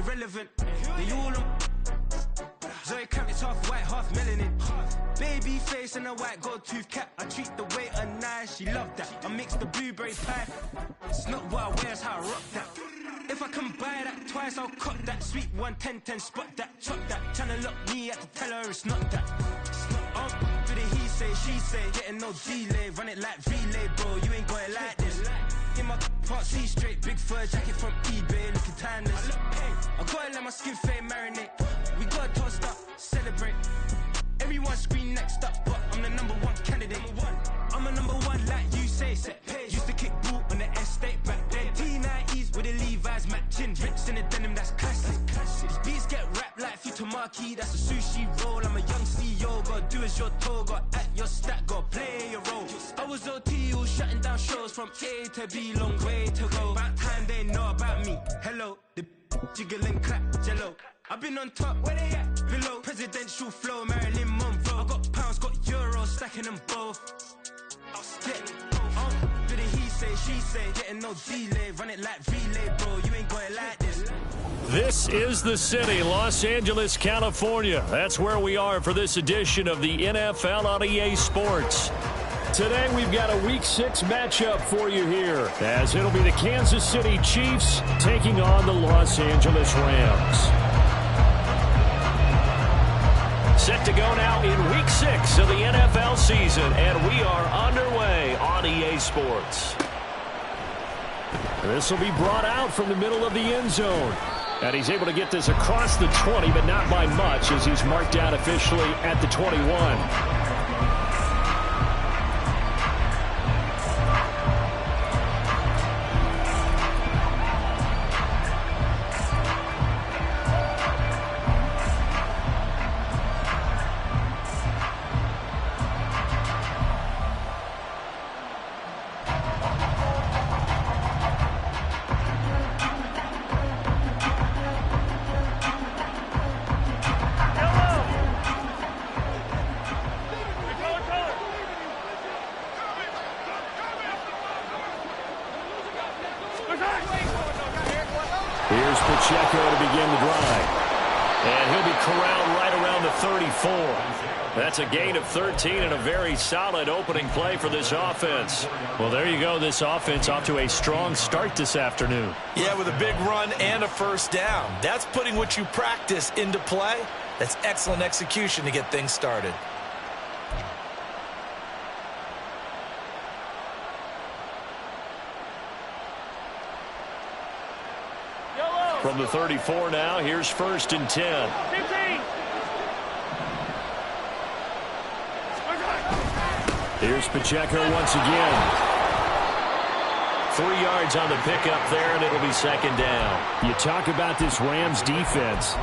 irrelevant. They all on. Zoe Camp is half white, half melanin. Baby face and a white gold tooth cap. I treat the waiter nice, she loved that. I mix the blueberry pie. It's not what I wear, it's how I rock that. If I can buy that twice, I'll cut that. Sweet 110, spot that, chop that. Tryna lock me, I have to tell her it's not that. Do the he say, she say, getting no delay. Run it like relay, bro, you ain't got it like this. In my part C straight, big fur jacket from eBay, looking timeless. I gotta let my skin fade marinate. We gotta toast up, celebrate. Everyone scream next up, but I'm the number one candidate. I'm a number one like you say. Used to kick ball on the estate back then. T90s with the Levi's matching. Rips in the denim, that's classic. These beats get wrapped like Futamaki, that's a sushi roll. I'm a young CEO, gotta do as you're told. Gotta act your stat, gotta play your role. I was OT, all shutting down shows from A to B, long way to go. About time they know about me. Hello, the jiggle and clap, jello. I've been on top, where they at? Below, presidential flow, Marilyn Monroe. I got pounds, got euros, stacking them both. Do the he say, she say, getting no delay. Run it like relay, bro, you ain't got it like this. This is the city, Los Angeles, California. That's where we are for this edition of the NFL on EA Sports. Today we've got a Week 6 matchup for you here, as it'll be the Kansas City Chiefs taking on the Los Angeles Rams. Set to go now in Week 6 of the NFL season, and we are underway on EA Sports. This will be brought out from the middle of the end zone. And he's able to get this across the 20, but not by much, as he's marked down officially at the 21. Here's Pacheco to begin the drive. And he'll be corralled right around the 34. That's a gain of 13 and a very solid opening play for this offense. Well, there you go. This offense off to a strong start this afternoon. Yeah, with a big run and a first down. That's putting what you practice into play. That's excellent execution to get things started. From the 34 now, here's 1st and 10. 15. Here's Pacheco once again. 3 yards on the pickup there, and it'll be 2nd down. You talk about this Rams defense.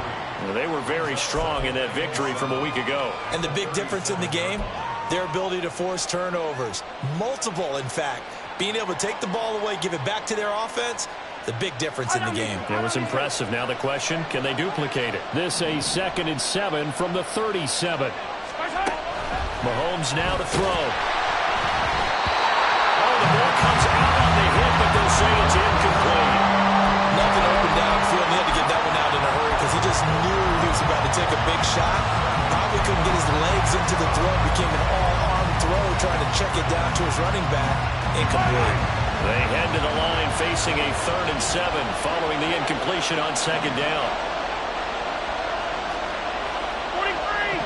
Well, they were very strong in that victory from a week ago. And the big difference in the game, their ability to force turnovers. Multiple, in fact. Being able to take the ball away, give it back to their offense, the big difference in the game. It was impressive. Now the question, can they duplicate it? This a 2nd and 7 from the 37. Mahomes now to throw. Oh, the ball comes out on the hit, but they'll say it's incomplete. Nothing open downfield. He had to get that one out in a hurry because he just knew he was about to take a big shot. Probably couldn't get his legs into the throw. Became an all-arm throw, trying to check it down to his running back. Incomplete. They head to the line facing a 3rd and 7 following the incompletion on 2nd down. 43.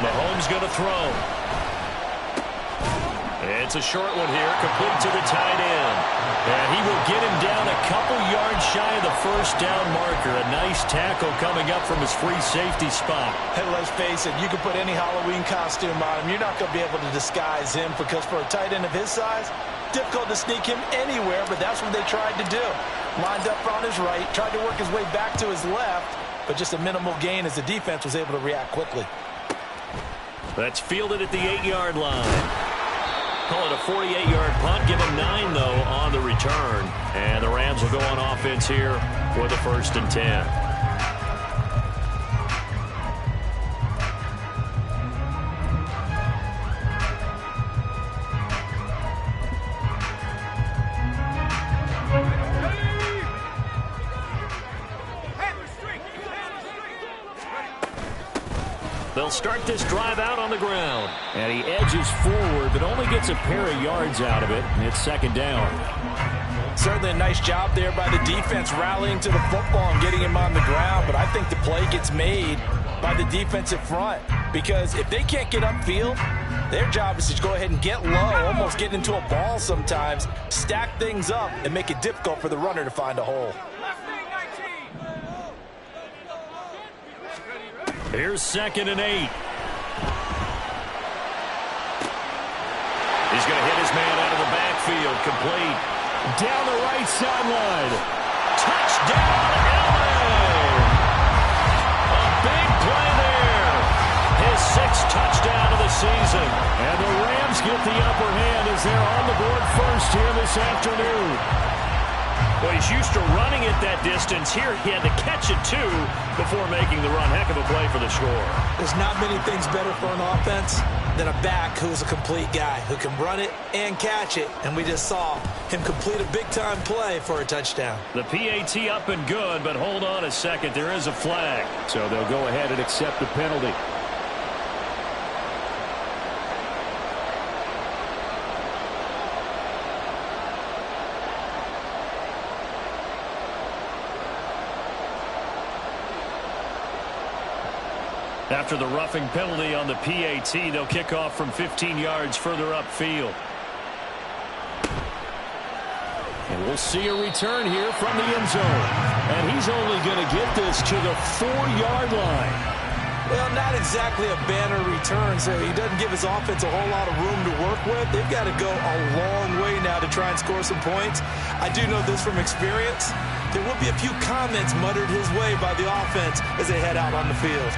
Mahomes going to throw. It's a short one here, complete to the tight end. And he will get him down a couple yards shy of the 1st down marker. A nice tackle coming up from his free safety spot. Hey, let's face it, you can put any Halloween costume on him. You're not going to be able to disguise him because for a tight end of his size, difficult to sneak him anywhere, but that's what they tried to do. Lined up on his right, tried to work his way back to his left, but just a minimal gain as the defense was able to react quickly. That's fielded at the 8-yard line. Call it a 48-yard punt. Give him 9, though, on the return. And the Rams will go on offense here for the 1st and 10. They'll start this drive out on the ground. And he edges forward, but only gets a pair of yards out of it. And it's second down. Certainly a nice job there by the defense rallying to the football and getting him on the ground. But I think the play gets made by the defensive front. Because if they can't get upfield, their job is to go ahead and get low, almost get into a ball sometimes, stack things up, and make it difficult for the runner to find a hole. Here's 2nd and 8. He's going to hit his man out of the backfield. Complete. Down the right sideline. Touchdown, LA! A big play there. His 6th touchdown of the season. And the Rams get the upper hand as they're on the board first here this afternoon. Well, he's used to running it that distance. Here he had to catch it, too, before making the run. Heck of a play for the score. There's not many things better for an offense than a back who's a complete guy, who can run it and catch it. And we just saw him complete a big-time play for a touchdown. The PAT up and good, but hold on a second. There is a flag. So they'll go ahead and accept the penalty. After the roughing penalty on the PAT, they'll kick off from 15 yards further upfield. And we'll see a return here from the end zone. And he's only going to get this to the 4-yard line. Well, not exactly a banner return, so he doesn't give his offense a whole lot of room to work with. They've got to go a long way now to try and score some points. I do know this from experience. There will be a few comments muttered his way by the offense as they head out on the field.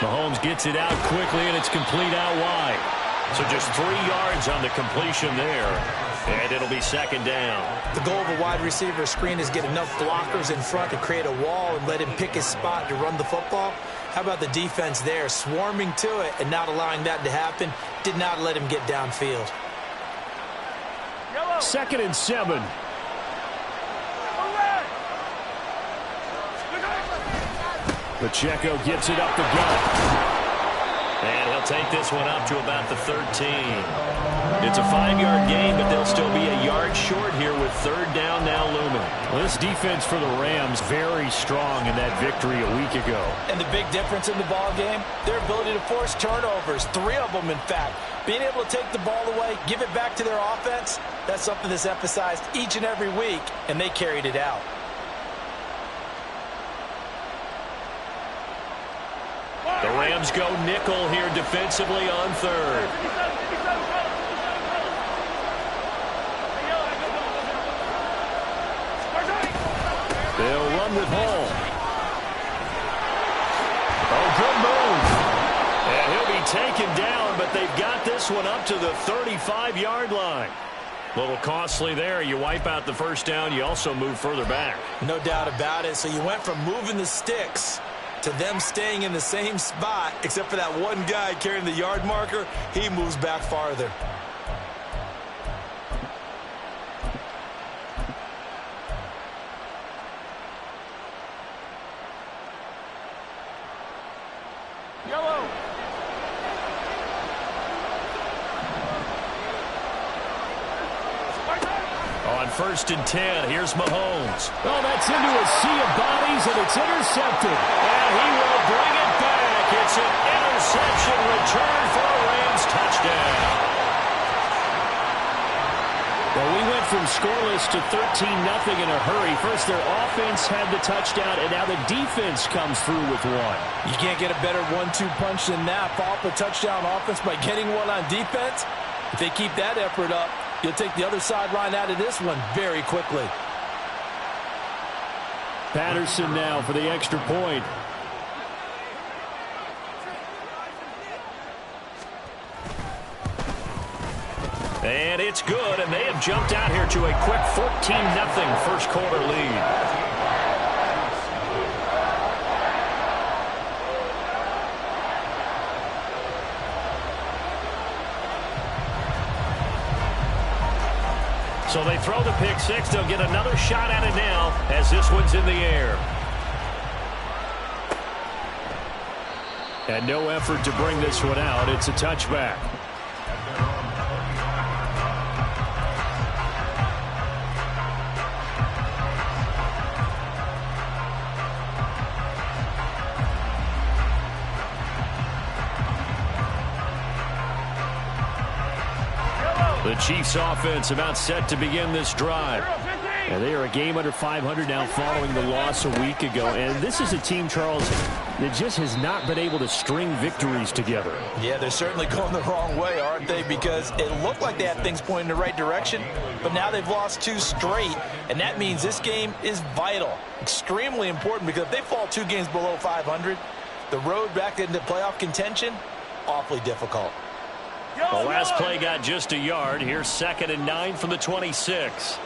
Mahomes gets it out quickly, and it's complete out wide. So just 3 yards on the completion there, and it'll be second down. The goal of a wide receiver screen is get enough blockers in front to create a wall and let him pick his spot to run the football. How about the defense there, swarming to it and not allowing that to happen? Did not let him get downfield. 2nd and 7. Pacheco gets it up the gut. And he'll take this one up to about the 13. It's a 5-yard gain, but they'll still be a yard short here with 3rd down now looming. Well, this defense for the Rams very strong in that victory a week ago. And the big difference in the ball game, their ability to force turnovers, 3 of them in fact. Being able to take the ball away, give it back to their offense, that's something that's emphasized each and every week, and they carried it out. The Rams go nickel here defensively on 3rd. They'll run with Hall. Oh, good move. And he'll be taken down, but they've got this one up to the 35-yard line. A little costly there. You wipe out the 1st down. You also move further back. No doubt about it. So you went from moving the sticks to them staying in the same spot, except for that one guy carrying the yard marker. He moves back farther. Yellow. On 1st and 10, here's Mahomes. Oh, that's into a sea of bodies, and it's intercepted. And he will bring it back. It's an interception return for a Rams touchdown. Well, we went from scoreless to 13-0 in a hurry. First, their offense had the touchdown, and now the defense comes through with one. You can't get a better 1-2 punch than that. Follow up a touchdown offense by getting one on defense. If they keep that effort up, you'll take the other sideline out of this one very quickly. Patterson now for the extra point. And it's good, and they have jumped out here to a quick 14-0 first quarter lead. So they throw the pick six. They'll get another shot at it now as this one's in the air. And no effort to bring this one out. It's a touchback. The Chiefs offense about set to begin this drive. And they are a game under 500 now following the loss a week ago. And this is a team, Charles, that just has not been able to string victories together. Yeah, they're certainly going the wrong way, aren't they? Because it looked like they had things pointing in the right direction, but now they've lost 2 straight, and that means this game is vital, extremely important, because if they fall 2 games below 500, the road back into playoff contention, awfully difficult. The last play got just a yard. Here's 2nd and 9 from the 26.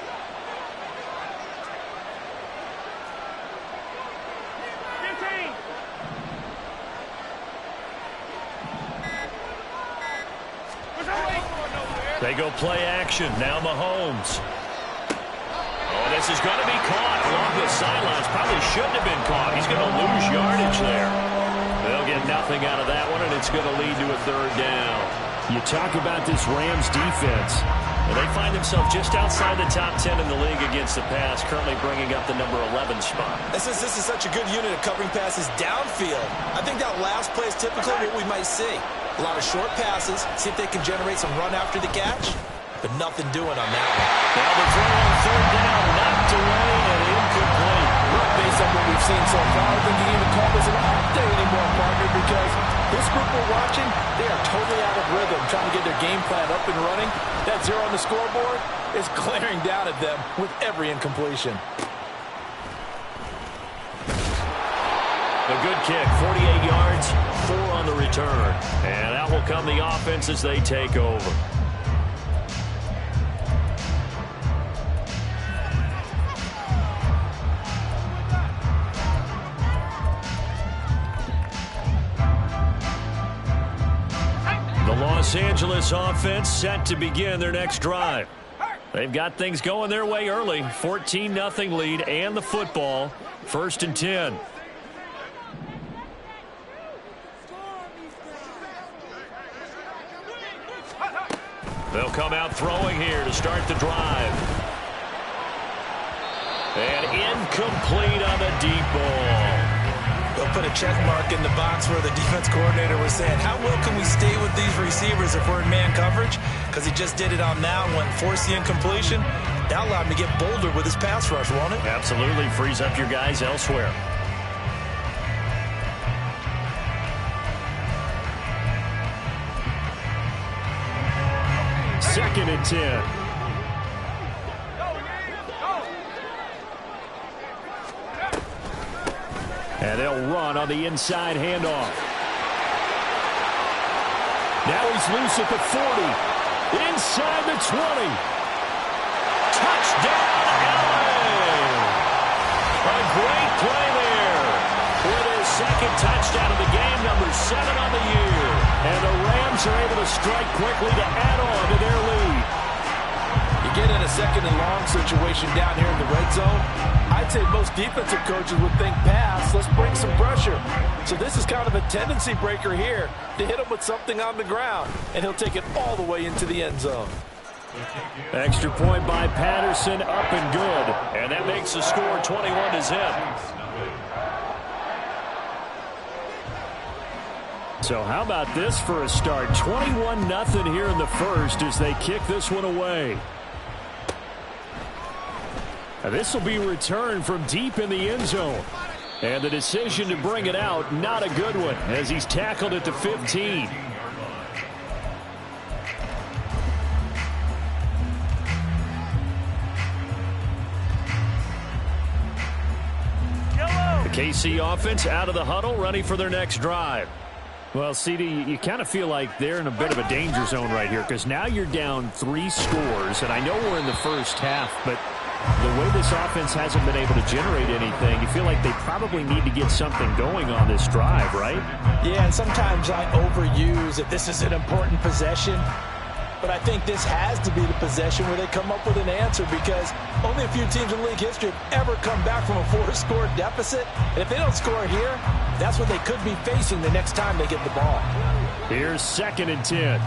They go play action. Now Mahomes. Oh, this is going to be caught along the sidelines. Probably shouldn't have been caught. He's going to lose yardage there. They'll get nothing out of that one, and it's going to lead to a 3rd down. You talk about this Rams defense. Well, they find themselves just outside the top 10 in the league against the pass, currently bringing up the number 11 spot. Since this is such a good unit of covering passes downfield, I think that last play is typically what we might see. A lot of short passes, see if they can generate some run after the catch, but nothing doing on that one. Now the throw on 3rd down, knocked away and incomplete. Well, based on what we've seen so far, I think you can even call this an off day anymore, partner, because this group we're watching, they are totally out of rhythm, trying to get their game plan up and running. That 0 on the scoreboard is glaring down at them with every incompletion. A good kick, 48 yards, 4 on the return. And out will come the offense as they take over. The Los Angeles offense set to begin their next drive. They've got things going their way early. 14-0 lead and the football. 1st and 10. They'll come out throwing here to start the drive. And incomplete on the deep ball. They'll put a check mark in the box where the defense coordinator was saying, how well can we stay with these receivers if we're in man coverage? Because he just did it on that one, forced the incompletion. That allowed him to get bolder with his pass rush, won't it? Absolutely. Frees up your guys elsewhere. Second and 10. And they'll run on the inside handoff. Now he's loose at the 40. Inside the 20. Touchdown, LA! A great play there. For their 2nd touchdown of the game, number 7 on the year. And the Rams are able to strike quickly to add on to their lead. You get in a 2nd and long situation down here in the red zone, I'd say most defensive coaches would think pass, let's bring some pressure. So this is kind of a tendency breaker here to hit him with something on the ground, and he'll take it all the way into the end zone. Extra point by Patterson, up and good. And that makes the score 21-0. So how about this for a start? 21-0 here in the first as they kick this one away. Now this will be returned from deep in the end zone. And the decision to bring it out, not a good one, as he's tackled at the 15. The KC offense out of the huddle, ready for their next drive. Well, CD, you kind of feel like they're in a bit of a danger zone right here because now you're down 3 scores, and I know we're in the first half, but the way this offense hasn't been able to generate anything, you feel like they probably need to get something going on this drive, right? Yeah, and sometimes I overuse if this is an important possession. But I think this has to be the possession where they come up with an answer, because only a few teams in league history have ever come back from a 4-score deficit. And if they don't score here, that's what they could be facing the next time they get the ball. Here's 2nd and 10.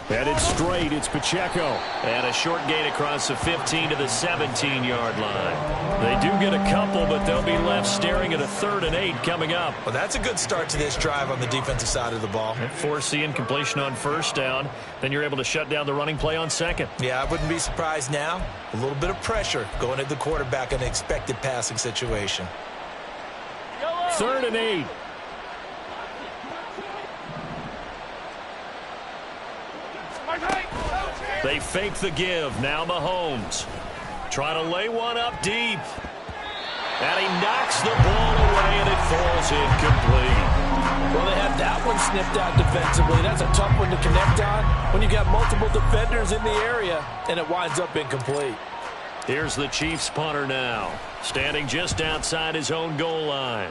Headed straight, it's Pacheco. And a short gain across the 15 to the 17-yard line. They do get a couple, but they'll be left staring at a 3rd and 8 coming up. Well, that's a good start to this drive on the defensive side of the ball. Force the incompletion on 1st down. Then you're able to shut down the running play on 2nd. Yeah, I wouldn't be surprised now. A little bit of pressure going at the quarterback in an expected passing situation. 3rd and 8. They fake the give. Now Mahomes trying to lay one up deep. And he knocks the ball away, and it falls incomplete. Well, they had that one snipped out defensively. That's a tough one to connect on when you got multiple defenders in the area, and it winds up incomplete. Here's the Chiefs punter now, standing just outside his own goal line.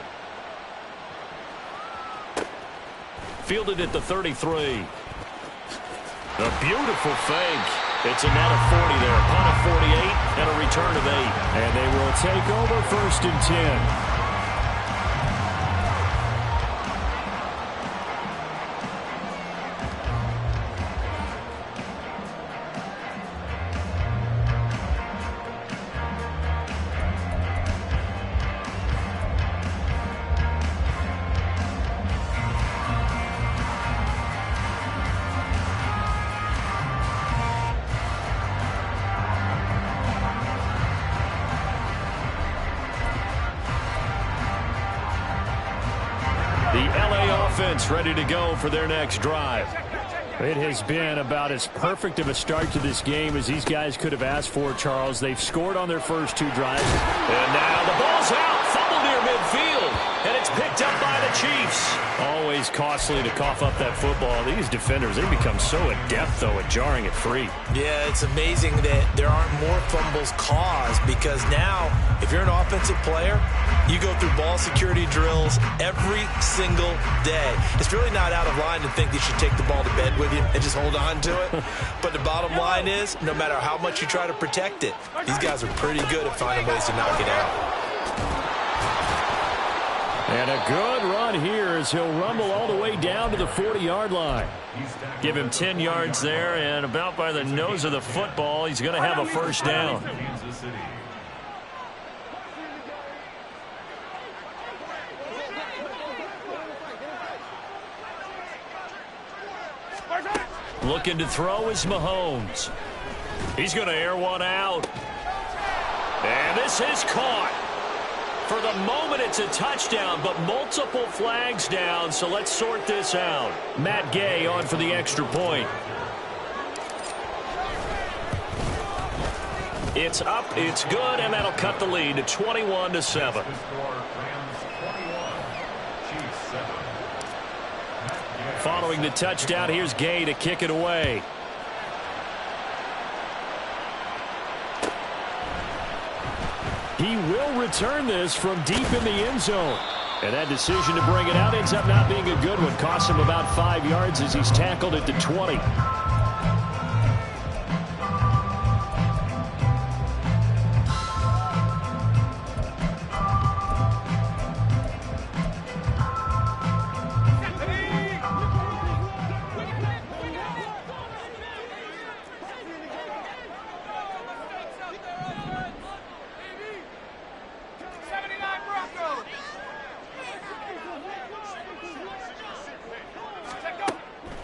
Fielded at the 33. A beautiful fake. It's a net of 40 there. Punt of 48 and a return of 8. And they will take over 1st and 10. Ready to go for their next drive. It has been about as perfect of a start to this game as these guys could have asked for, Charles. They've scored on their first 2 drives. And now the ball's out. Fumble near midfield. And it's picked up by the Chiefs. Always costly to cough up that football. These defenders, they become so adept, though, at jarring it free. Yeah, it's amazing that there aren't more fumbles caused, because now, if you're an offensive player, you go through ball security drills every single day. It's really not out of line to think you should take the ball to bed with you and just hold on to it. But the bottom line is, no matter how much you try to protect it, these guys are pretty good at finding ways to knock it out. And a good run here as he'll rumble all the way down to the 40-yard line. Give him 10 yards there, and about by the nose of the football, he's going to have a 1st down. Looking to throw is Mahomes. He's going to air one out. And this is caught. For the moment, it's a touchdown, but multiple flags down, so let's sort this out. Matt Gay on for the extra point. It's up, it's good, and that'll cut the lead to 21-7. Following the touchdown, here's Gay to kick it away. He will return this from deep in the end zone. And that decision to bring it out ends up not being a good one. Costs him about 5 yards as he's tackled at the 20.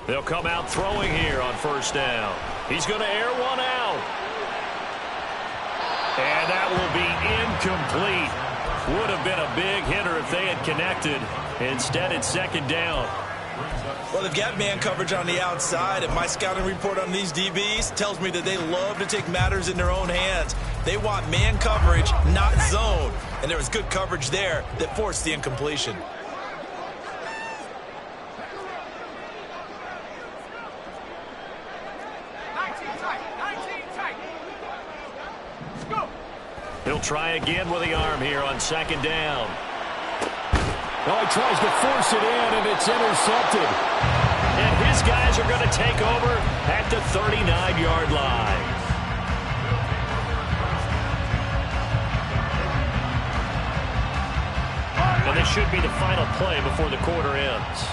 They'll come out throwing here on 1st down. He's going to air one out. And that will be incomplete. Would have been a big hitter if they had connected. Instead, it's 2nd down. Well, they've got man coverage on the outside, and my scouting report on these DBs tells me that they love to take matters in their own hands. They want man coverage, not zone. And there was good coverage there that forced the incompletion. try again with the arm here on second down. Oh, he tries to force it in, and it's intercepted. And his guys are going to take over at the 39-yard line. And this should be the final play before the quarter ends.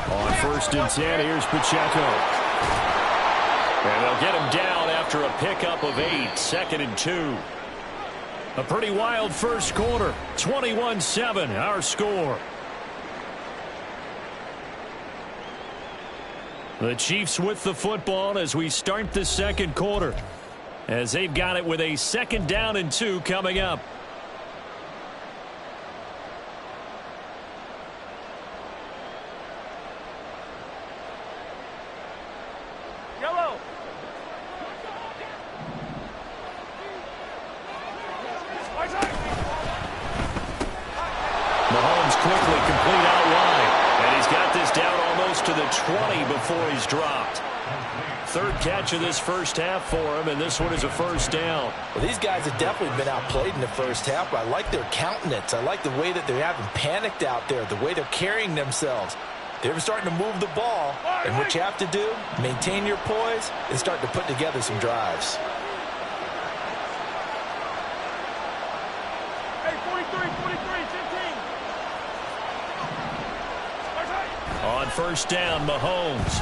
On 1st and 10, here's Pacheco. And they'll get him down after a pickup of 8, 2nd and 2. A pretty wild first quarter. 21-7, our score. The Chiefs with the football as we start the second quarter, as they've got it with a 2nd down and 2 coming up. Yellow. Mahomes quickly complete out wide. And he's got this down almost to the 20 before he's dropped. 3rd catch of this first half for him, and this one is a 1st down. Well, these guys have definitely been outplayed in the first half, but I like their countenance. I like the way that they haven't panicked out there, the way they're carrying themselves. They're starting to move the ball, and what you have to do, maintain your poise and start to put together some drives. Hey, 43, 15. On 1st down, Mahomes.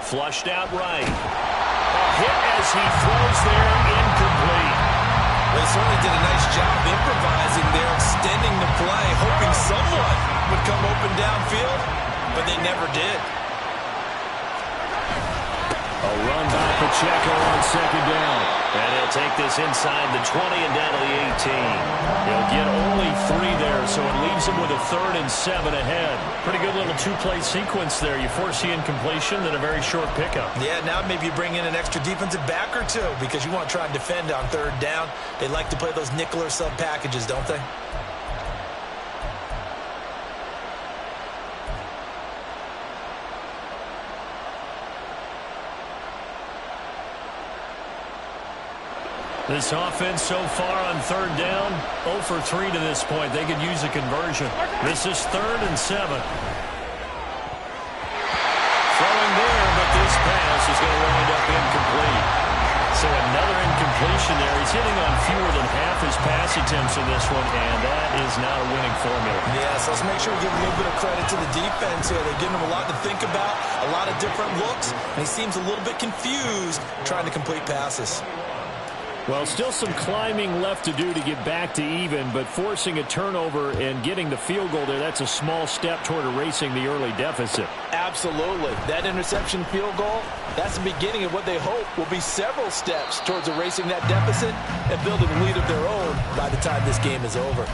Flushed out right. A hit as he throws there, incomplete. They certainly did a nice job improvising there, extending the play, hoping someone would come open downfield, but they never did. A run by Pacheco on 2nd down. And he'll take this inside the 20 and down to the 18. He'll get only 3 there, so it leaves him with a 3rd and 7 ahead. Pretty good little 2-play sequence there. You force the incompletion, then a very short pickup. Yeah, now maybe you bring in an extra defensive back or 2 because you want to try and defend on 3rd down. They like to play those nickel or sub packages, don't they? This offense so far on 3rd down, 0 for 3 to this point. They could use a conversion. This is 3rd and 7. Throwing there, but this pass is going to wind up incomplete. So another incompletion there. He's hitting on fewer than half his pass attempts in this one, and that is not a winning formula. Yeah, so let's make sure we give a little bit of credit to the defense here. They're giving him a lot to think about, a lot of different looks, and he seems a little bit confused trying to complete passes. Well, still some climbing left to do to get back to even, but forcing a turnover and getting the field goal there, that's a small step toward erasing the early deficit. Absolutely. That interception field goal, that's the beginning of what they hope will be several steps towards erasing that deficit and building a lead of their own by the time this game is over.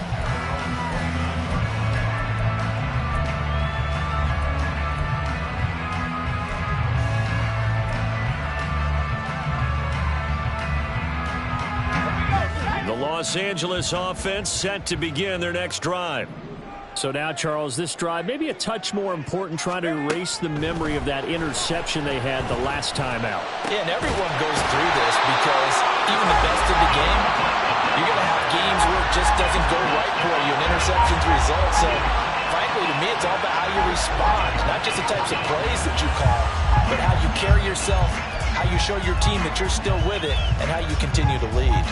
Los Angeles offense set to begin their next drive. So now, Charles, this drive maybe a touch more important, trying to erase the memory of that interception they had the last time out. Yeah, and everyone goes through this because even the best of the game, you're going to have games where it just doesn't go right for you, and interceptions result. So, frankly, to me, it's all about how you respond, not just the types of plays that you call, but how you carry yourself, how you show your team that you're still with it, and how you continue to lead.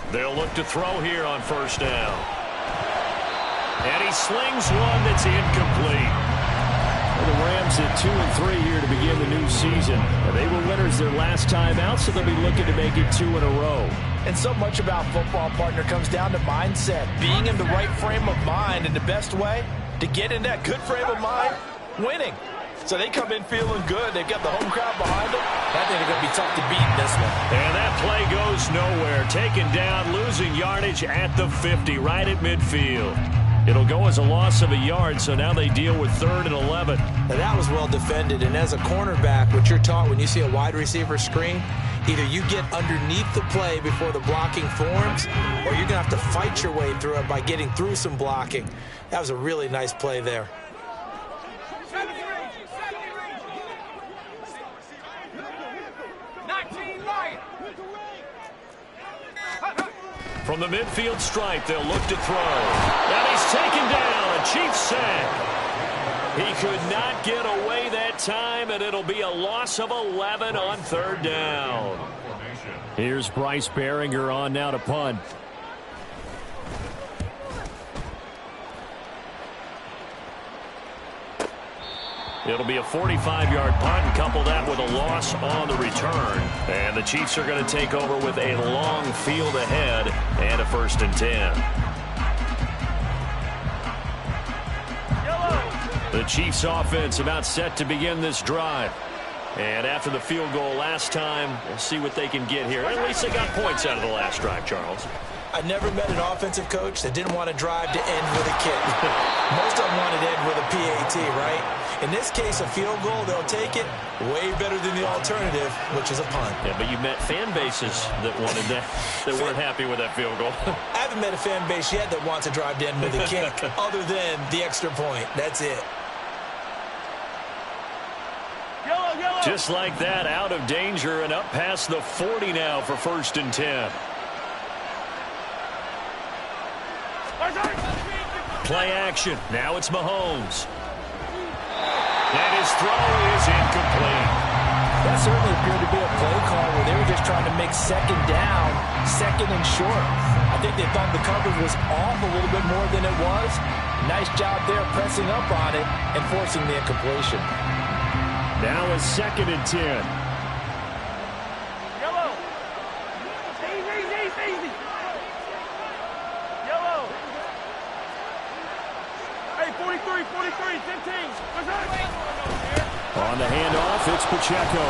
They'll look to throw here on 1st down. And he slings one that's incomplete. Well, the Rams at 2 and 3 here to begin the new season. They were winners their last time out, so they'll be looking to make it 2 in a row. And so much about football, partner, comes down to mindset. Being in the right frame of mind, and the best way to get in that good frame of mind, winning. So they come in feeling good. They've got the home crowd behind them. I think they're going to be tough to beat in this one. And that play goes nowhere. Taken down, losing yardage at the 50, right at midfield. It'll go as a loss of a yard, so now they deal with 3rd and 11. Now that was well defended, and as a cornerback, what you're taught when you see a wide receiver screen, Either you get underneath the play before the blocking forms, or you're going to have to fight your way through it by getting through some blocking. That was a really nice play there. From the midfield stripe, they'll look to throw. And he's taken down. A Chiefs sack. He could not get away that time, and it'll be a loss of 11 on third down. Here's Bryce Behringer on now to punt. It'll be a 45-yard punt, and couple that with a loss on the return. And the Chiefs are going to take over with a long field ahead and a 1st and 10. The Chiefs offense about set to begin this drive. And after the field goal last time, we'll see what they can get here. At least they got points out of the last drive, Charles. I never met an offensive coach that didn't want to drive to end with a kick. Most of them wanted to end with a PAT, right? In this case, a field goal, they'll take it way better than the alternative, which is a punt. Yeah, but you met fan bases that wanted that, that weren't happy with that field goal. I haven't met a fan base yet that wants to drive to end with a kick, other than the extra point. That's it. Just like that, out of danger and up past the 40 now for 1st and 10. Play action. Now it's Mahomes. And his throw is incomplete. That certainly appeared to be a play call where they were just trying to make second down, second and short. I think they thought the coverage was off a little bit more than it was. Nice job there pressing up on it and forcing the incompletion. Now a 2nd and 10. Yellow. Easy. Yellow. Hey, 43, 15. On the handoff, it's Pacheco.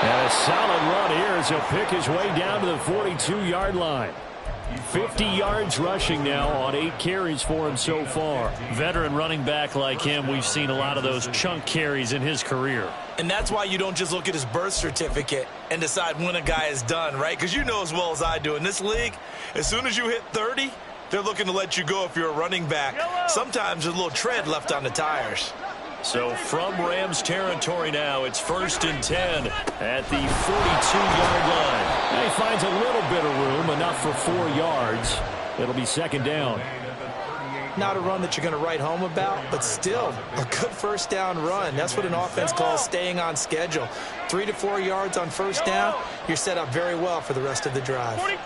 And a solid run here as he'll pick his way down to the 42-yard line. 50 yards rushing now on 8 carries for him so far. Veteran running back like him, we've seen a lot of those chunk carries in his career. And that's why you don't just look at his birth certificate and decide when a guy is done, right? Because you know as well as I do, in this league, as soon as you hit 30, they're looking to let you go if you're a running back. Sometimes there's a little tread left on the tires. So from Rams territory now, it's 1st and 10 at the 42-yard line. And he finds a little bit of room, enough for 4 yards. It'll be 2nd down. Not a run that you're going to write home about, but still a good 1st down run. That's what an offense calls staying on schedule. 3 to 4 yards on 1st down, you're set up very well for the rest of the drive. 43.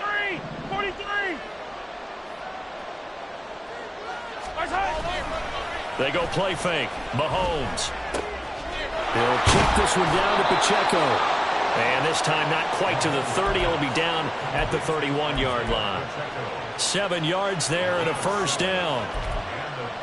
They go play fake. Mahomes. He'll kick this one down to Pacheco. And this time not quite to the 30. He'll be down at the 31-yard line. 7 yards there and a 1st down.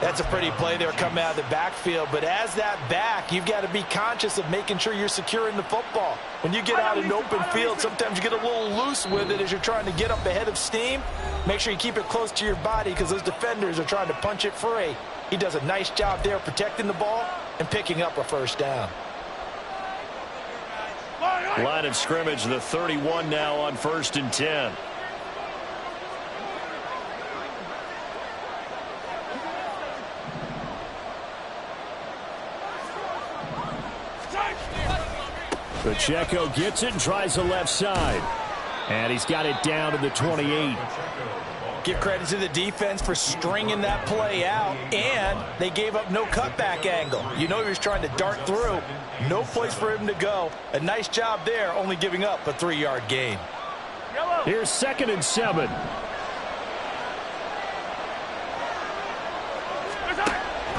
That's a pretty play there coming out of the backfield. But as that back, you've got to be conscious of making sure you're securing the football. When you get out in open field, sometimes you get a little loose with it as you're trying to get up ahead of steam. Make sure you keep it close to your body because those defenders are trying to punch it free. He does a nice job there protecting the ball and picking up a 1st down. Line of scrimmage, the 31 now on 1st and 10. Pacheco gets it and tries the left side. And he's got it down to the 28. Give credit to the defense for stringing that play out, and they gave up no cutback angle. You know he was trying to dart through. No place for him to go. A nice job there, only giving up a 3-yard gain. Here's 2nd and 7.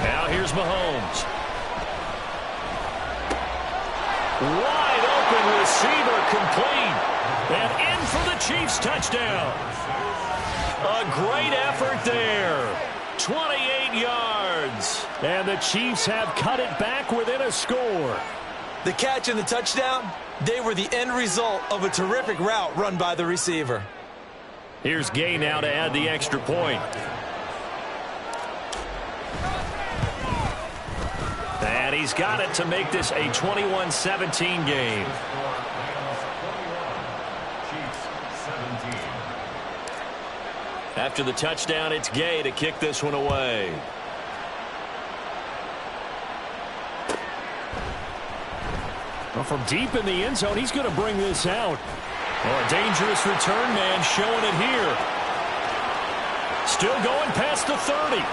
Now here's Mahomes. Wide open receiver complete. And in for the Chiefs touchdown. A great effort there. 28 yards. And the Chiefs have cut it back within a score. The catch and the touchdown, they were the end result of a terrific route run by the receiver. Here's Gay now to add the extra point. And he's got it to make this a 21-17 game. After the touchdown, it's Gay to kick this one away. Well, from deep in the end zone, he's going to bring this out. Oh, a dangerous return man showing it here. Still going past the 30.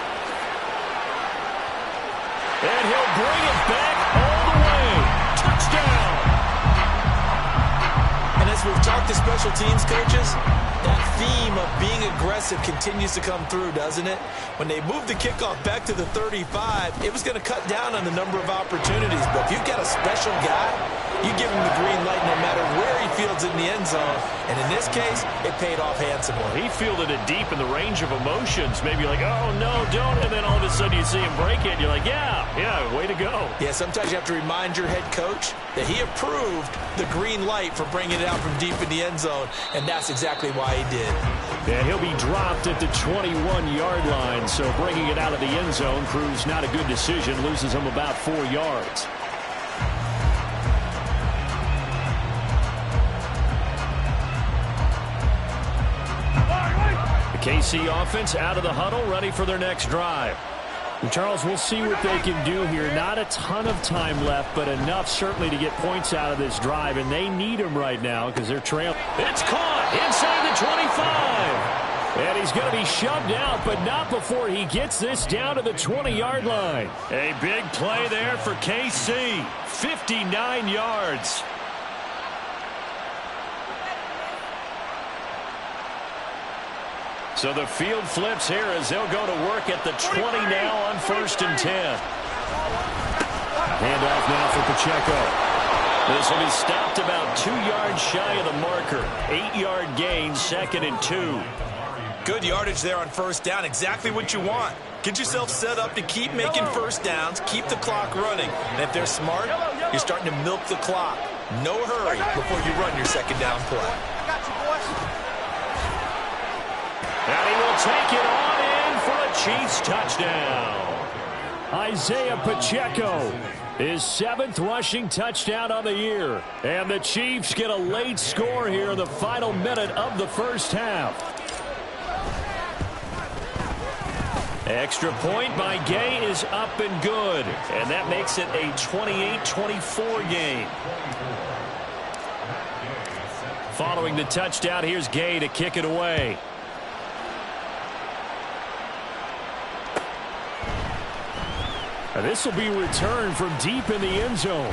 And he'll bring it back all the way. Touchdown. And as we've talked to special teams coaches, that theme of being aggressive continues to come through, doesn't it? When they moved the kickoff back to the 35, it was going to cut down on the number of opportunities. But if you've got a special guy, you give him the green light no matter where he fields it in the end zone. And in this case, it paid off handsomely. He fielded it deep in the range of emotions. Maybe like, oh, no, don't. And then all of a sudden you see him break it. And you're like, yeah, way to go. Yeah, sometimes you have to remind your head coach that he approved the green light for bringing it out from deep in the end zone. And that's exactly why he did. And he'll be dropped at the 21-yard line. So bringing it out of the end zone proves not a good decision. Loses him about 4 yards. KC offense out of the huddle, ready for their next drive. And Charles, we'll see what they can do here. Not a ton of time left, but enough certainly to get points out of this drive, and they need them right now because they're trailing. It's caught inside the 25. And he's going to be shoved out, but not before he gets this down to the 20-yard line. A big play there for KC. 59 yards. So the field flips here as they'll go to work at the 20 now on 1st and 10. Handoff now for Pacheco. This will be stopped about 2 yards shy of the marker. 8-yard gain, 2nd and 2. Good yardage there on 1st down. Exactly what you want. Get yourself set up to keep making 1st downs, keep the clock running. And if they're smart, you're starting to milk the clock. No hurry before you run your 2nd down play. And he will take it on in for a Chiefs touchdown. Isaiah Pacheco, his 7th rushing touchdown on the year. And the Chiefs get a late score here in the final minute of the first half. Extra point by Gay is up and good. And that makes it a 28-24 game. Following the touchdown, here's Gay to kick it away. And this will be returned from deep in the end zone.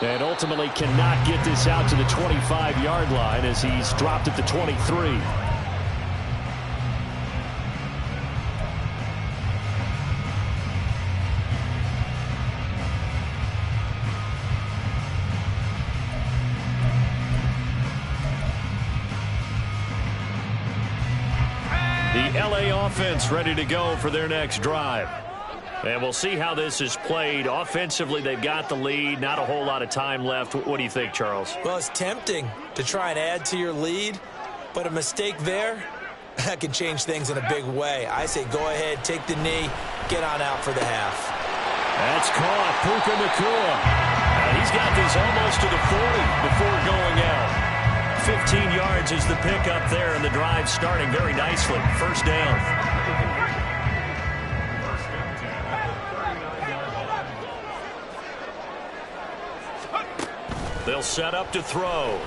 And ultimately cannot get this out to the 25-yard line as he's dropped at the 23. The LA offense ready to go for their next drive. And we'll see how this is played. Offensively, they've got the lead. Not a whole lot of time left. What do you think, Charles? Well, it's tempting to try and add to your lead, but a mistake there, that can change things in a big way. I say go ahead, take the knee, get on out for the half. That's caught. Puka Nacua. He's got this almost to the 40 before going out. 15 yards is the pickup there, and the drive starting very nicely. 1st down. They'll set up to throw.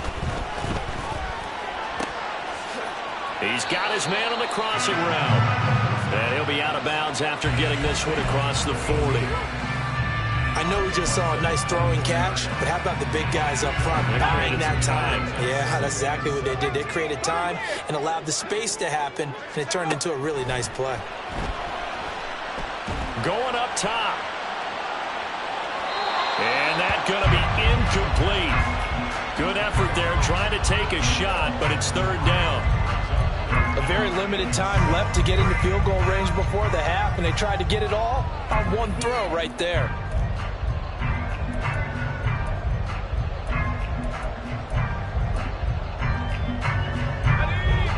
He's got his man on the crossing route. And he'll be out of bounds after getting this one across the 40. I know we just saw a nice throwing catch, but how about the big guys up front buying that time? Yeah, that's exactly what they did. They created time and allowed the space to happen, and it turned into a really nice play. Going up top. And that's going to be incomplete. Good effort there trying to take a shot, but it's 3rd down. A very limited time left to get into field goal range before the half, and they tried to get it all on one throw right there.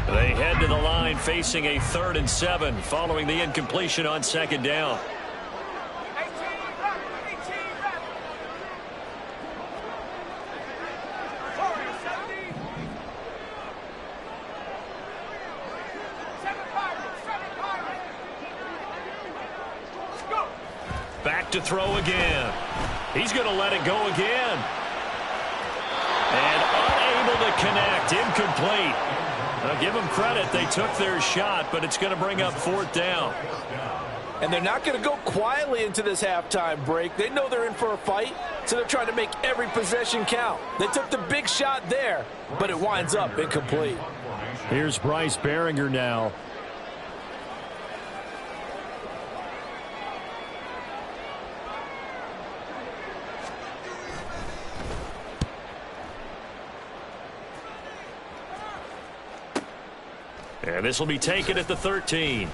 They head to the line facing a 3rd and 7 following the incompletion on 2nd down. back to throw again. He's going to let it go again. And unable to connect. Incomplete. Now, give them credit. They took their shot, but it's going to bring up 4th down. And they're not going to go quietly into this halftime break. They know they're in for a fight, so they're trying to make every possession count. They took the big shot there, but it winds up incomplete. Here's Bryce Behringer now. And this will be taken at the 13.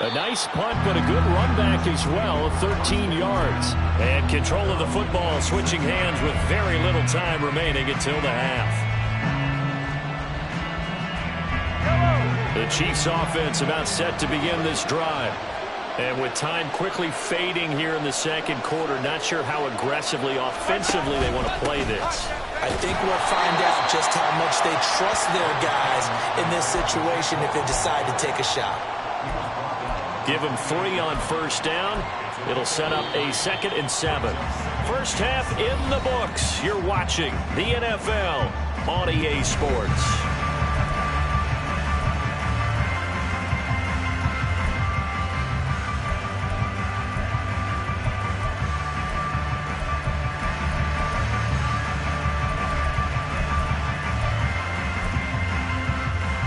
A nice punt, but a good run back as well of 13 yards. And control of the football, switching hands with very little time remaining until the half. The Chiefs offense about set to begin this drive. And with time quickly fading here in the second quarter, not sure how aggressively, offensively they want to play this. I think we'll find out just how much they trust their guys in this situation if they decide to take a shot. Give them 3 on 1st down. It'll set up a 2nd and 7. First half in the books. You're watching the NFL on EA Sports.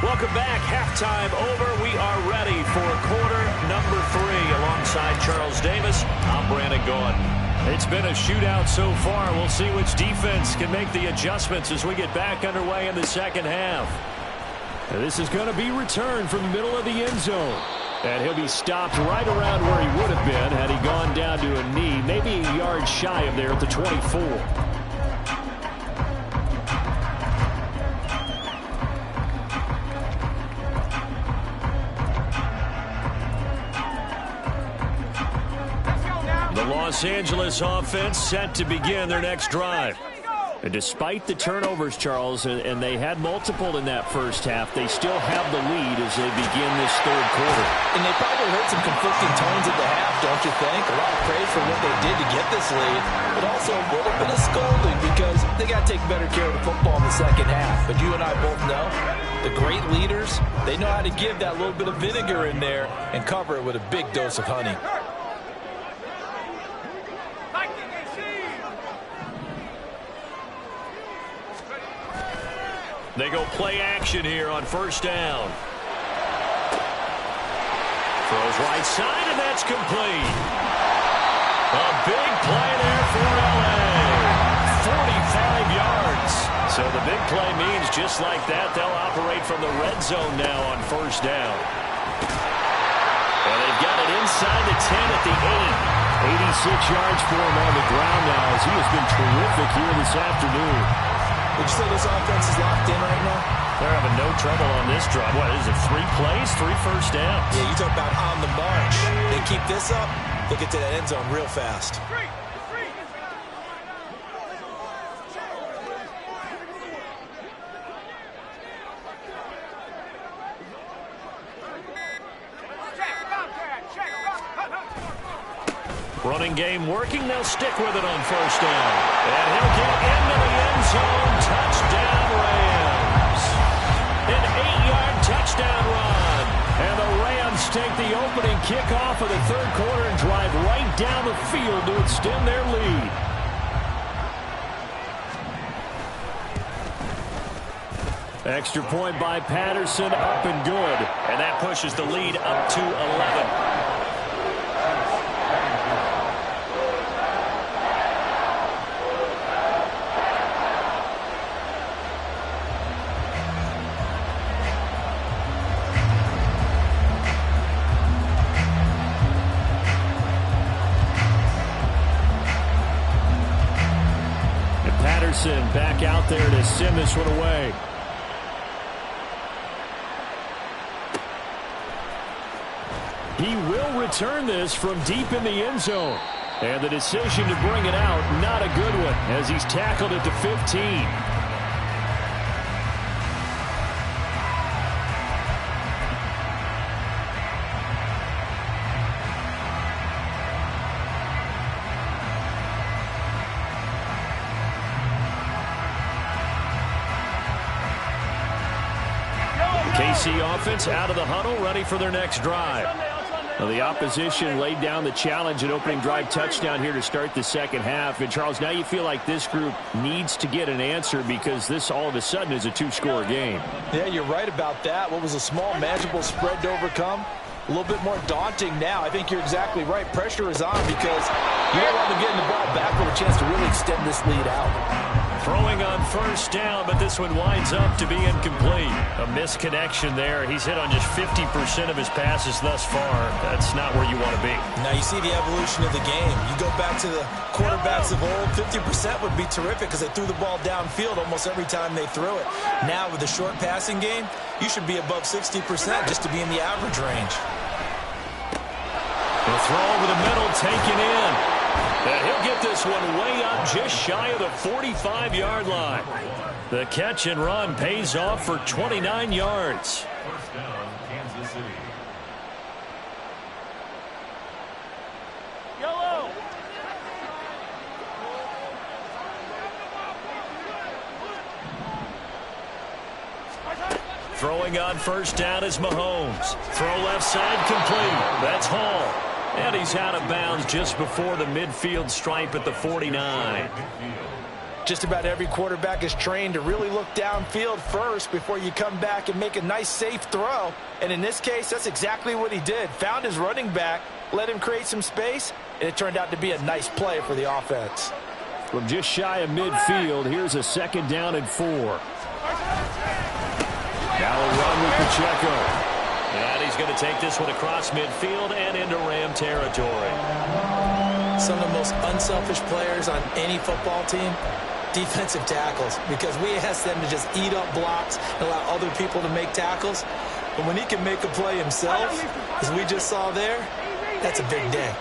Welcome back. Halftime over. We are ready for quarter number 3. Alongside Charles Davis, I'm Brandon Gaudin. It's been a shootout so far. We'll see which defense can make the adjustments as we get back underway in the second half. And this is going to be returned from the middle of the end zone. And he'll be stopped right around where he would have been had he gone down to a knee, maybe a yard shy of there at the 24. Los Angeles offense set to begin their next drive. And despite the turnovers, Charles, and they had multiple in that first half, they still have the lead as they begin this third quarter. And they probably heard some conflicting tones at the half, don't you think? A lot of praise for what they did to get this lead, but also a little bit of scolding because they got to take better care of the football in the second half. But you and I both know the great leaders, they know how to give that little bit of vinegar in there and cover it with a big dose of honey. They go play action here on 1st down. Throws right side, and that's complete. A big play there for L.A. 45 yards. So the big play means just like that, they'll operate from the red zone now on 1st down. And they've got it inside the 10 at the 8. 86 yards for him on the ground now as he has been terrific here this afternoon. Would you say this offense is locked in right now? They're having no trouble on this drive. What is it, 3 plays, 3 first downs? Yeah, you talk about on the march. They keep this up, they'll get to that end zone real fast. Running game working. They'll stick with it on 1st down. And he'll get into the end zone. Touchdown, Rams. An 8-yard touchdown run. And the Rams take the opening kickoff of the third quarter and drive right down the field to extend their lead. Extra point by Patterson, up and good. And that pushes the lead up to 11. Back out there to send this one away. He will return this from deep in the end zone. And the decision to bring it out, not a good one, as he's tackled it to 15. KC offense out of the huddle, ready for their next drive. Well, the opposition laid down the challenge and opening drive touchdown here to start the second half. And, Charles, now you feel like this group needs to get an answer because this all of a sudden is a two-score game. Yeah, you're right about that. What was a small, manageable spread to overcome? A little bit more daunting now. I think you're exactly right. Pressure is on because you don't want them getting the ball back with a chance to really extend this lead out. Throwing on first down, but this one winds up to be incomplete. A misconnection there. He's hit on just 50% of his passes thus far. That's not where you want to be. Now you see the evolution of the game. You go back to the quarterbacks of old, 50% would be terrific because they threw the ball downfield almost every time they threw it. Now with the short passing game, you should be above 60% just to be in the average range. The throw over the middle, taken in. And he'll get this one way up just shy of the 45-yard line. The catch and run pays off for 29 yards. First down, Kansas City. Yellow. Throwing on first down is Mahomes. Throw left side complete. That's Hall. And he's out of bounds just before the midfield stripe at the 49. Just about every quarterback is trained to really look downfield first before you come back and make a nice, safe throw. And in this case, that's exactly what he did. Found his running back, let him create some space, and it turned out to be a nice play for the offense. From just shy of midfield, here's a second down and 4. Now a run with Pacheco. And he's going to take this one across midfield and into Ram territory. Some of the most unselfish players on any football team, defensive tackles, because we ask them to just eat up blocks and allow other people to make tackles. But when he can make a play himself, as we just saw there, that's a big day.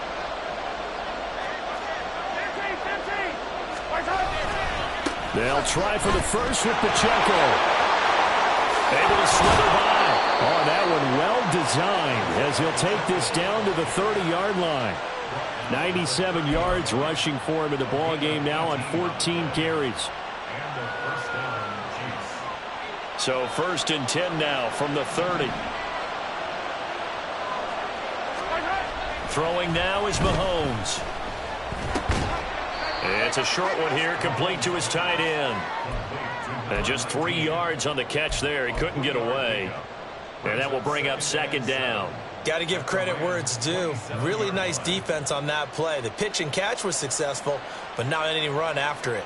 They'll try for the first with Pacheco. Able to slither by. Oh, that one well designed as he'll take this down to the 30-yard line. 97 yards rushing for him in the ball game now on 14 carries. So first and 10 now from the 30. Throwing now is Mahomes. It's a short one here, complete to his tight end. And just 3 yards on the catch there. He couldn't get away. And that will bring up second down. Got to give credit where it's due. Really nice defense on that play. The pitch and catch was successful, but not any run after it.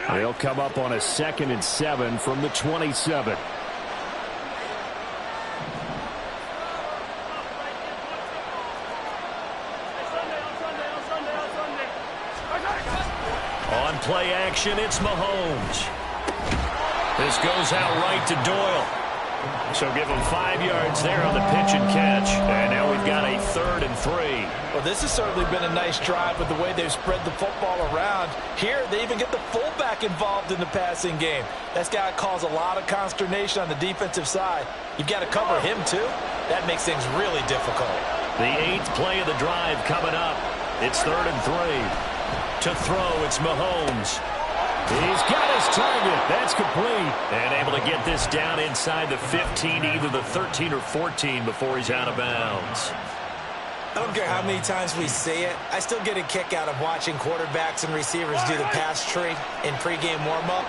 They'll come up on a 2nd and 7 from the 27. On play action, it's Mahomes. This goes out right to Doyle. So give him 5 yards there on the pitch and catch. And now we've got a 3rd and 3. Well, this has certainly been a nice drive with the way they've spread the football around. Here, they even get the fullback involved in the passing game. That's got to cause a lot of consternation on the defensive side. You've got to cover him, too. That makes things really difficult. The 8th play of the drive coming up. It's 3rd and 3. To throw, it's Mahomes. He's got his target. That's complete. And able to get this down inside the 15, either the 13 or 14 before he's out of bounds. I don't care how many times we say it. I still get a kick out of watching quarterbacks and receivers do the pass tree in pregame warm-up.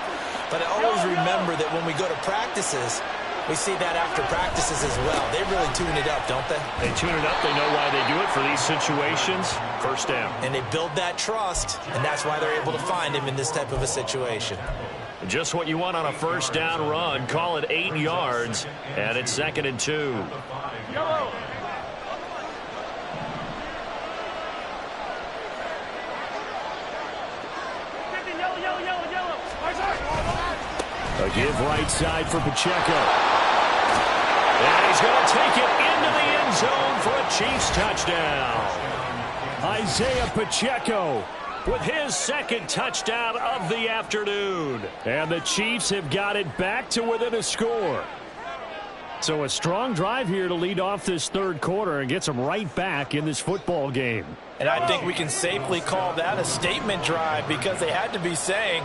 But I always remember that when we go to practices, we see that after practices as well. They really tune it up, don't they? They tune it up. They know why they do it for these situations. First down. And they build that trust, and that's why they're able to find him in this type of a situation. Just what you want on a first down run. Call it 8 yards, and it's 2nd and 2. Yellow. A give right side for Pacheco. And he's going to take it into the end zone for a Chiefs touchdown. Isaiah Pacheco with his 2nd touchdown of the afternoon. And the Chiefs have got it back to within a score. So a strong drive here to lead off this 3rd quarter and gets them right back in this football game. And I think we can safely call that a statement drive because they had to be saying,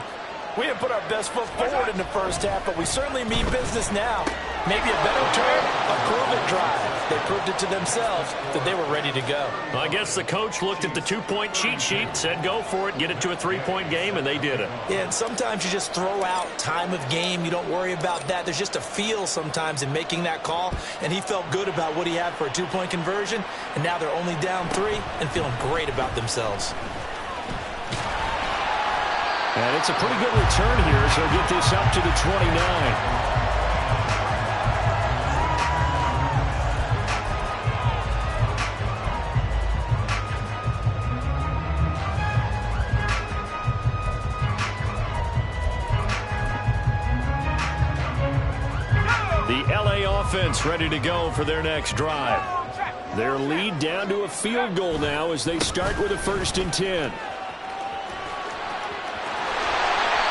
We didn't put our best foot forward in the first half, but we certainly mean business now. Maybe a better term, a prove-it drive. They proved it to themselves that they were ready to go. Well, I guess the coach looked at the two-point cheat sheet, said go for it, get it to a three-point game, and they did it. Yeah, and sometimes you just throw out time of game. You don't worry about that. There's just a feel sometimes in making that call, and he felt good about what he had for a two-point conversion, and now they're only down 3 and feeling great about themselves. And it's a pretty good return here, so get this up to the 29. The LA offense ready to go for their next drive. Their lead down to a field goal now as they start with a 1st and 10.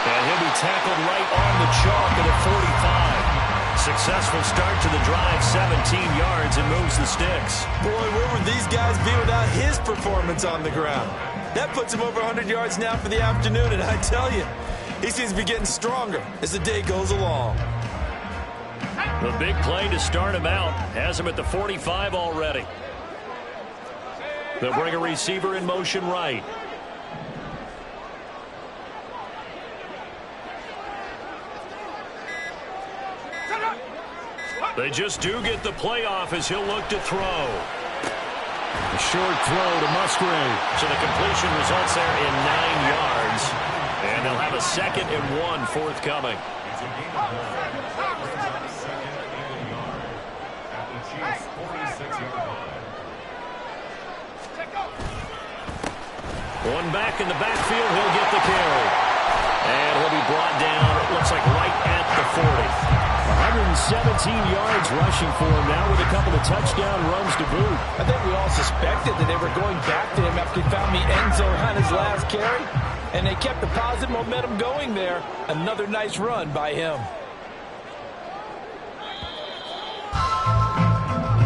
And he'll be tackled right on the chalk at a 45. Successful start to the drive, 17 yards, and moves the sticks. Boy, where would these guys be without his performance on the ground? That puts him over 100 yards now for the afternoon, and I tell you, he seems to be getting stronger as the day goes along. The big play to start him out has him at the 45 already. They'll bring a receiver in motion right. They just do get the playoff as he'll look to throw. A short throw to Musgrave. So the completion results there in 9 yards. And they'll have a 2nd and 1 forthcoming. It's a game of 2nd and a yard at the Chiefs' 46-yard line. One back in the backfield, he'll get the carry. And he'll be brought down, it looks like right at the 40. 117 yards rushing for him now with a couple of touchdown runs to boot. I think we all suspected that they were going back to him after he found the end zone on his last carry, and they kept the positive momentum going there. Another nice run by him.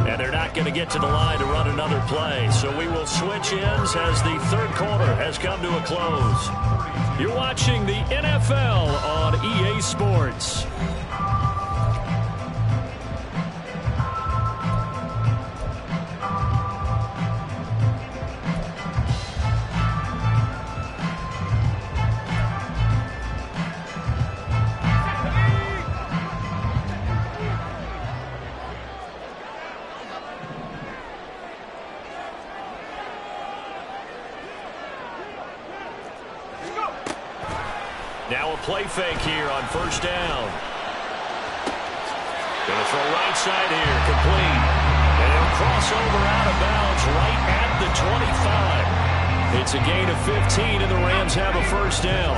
And they're not going to get to the line to run another play, so we will switch ends as the 3rd quarter has come to a close. You're watching the NFL on EA Sports. Now a play fake here on 1st down. Going to throw right side here, complete. And he'll cross over out of bounds right at the 25. It's a gain of 15, and the Rams have a 1st down.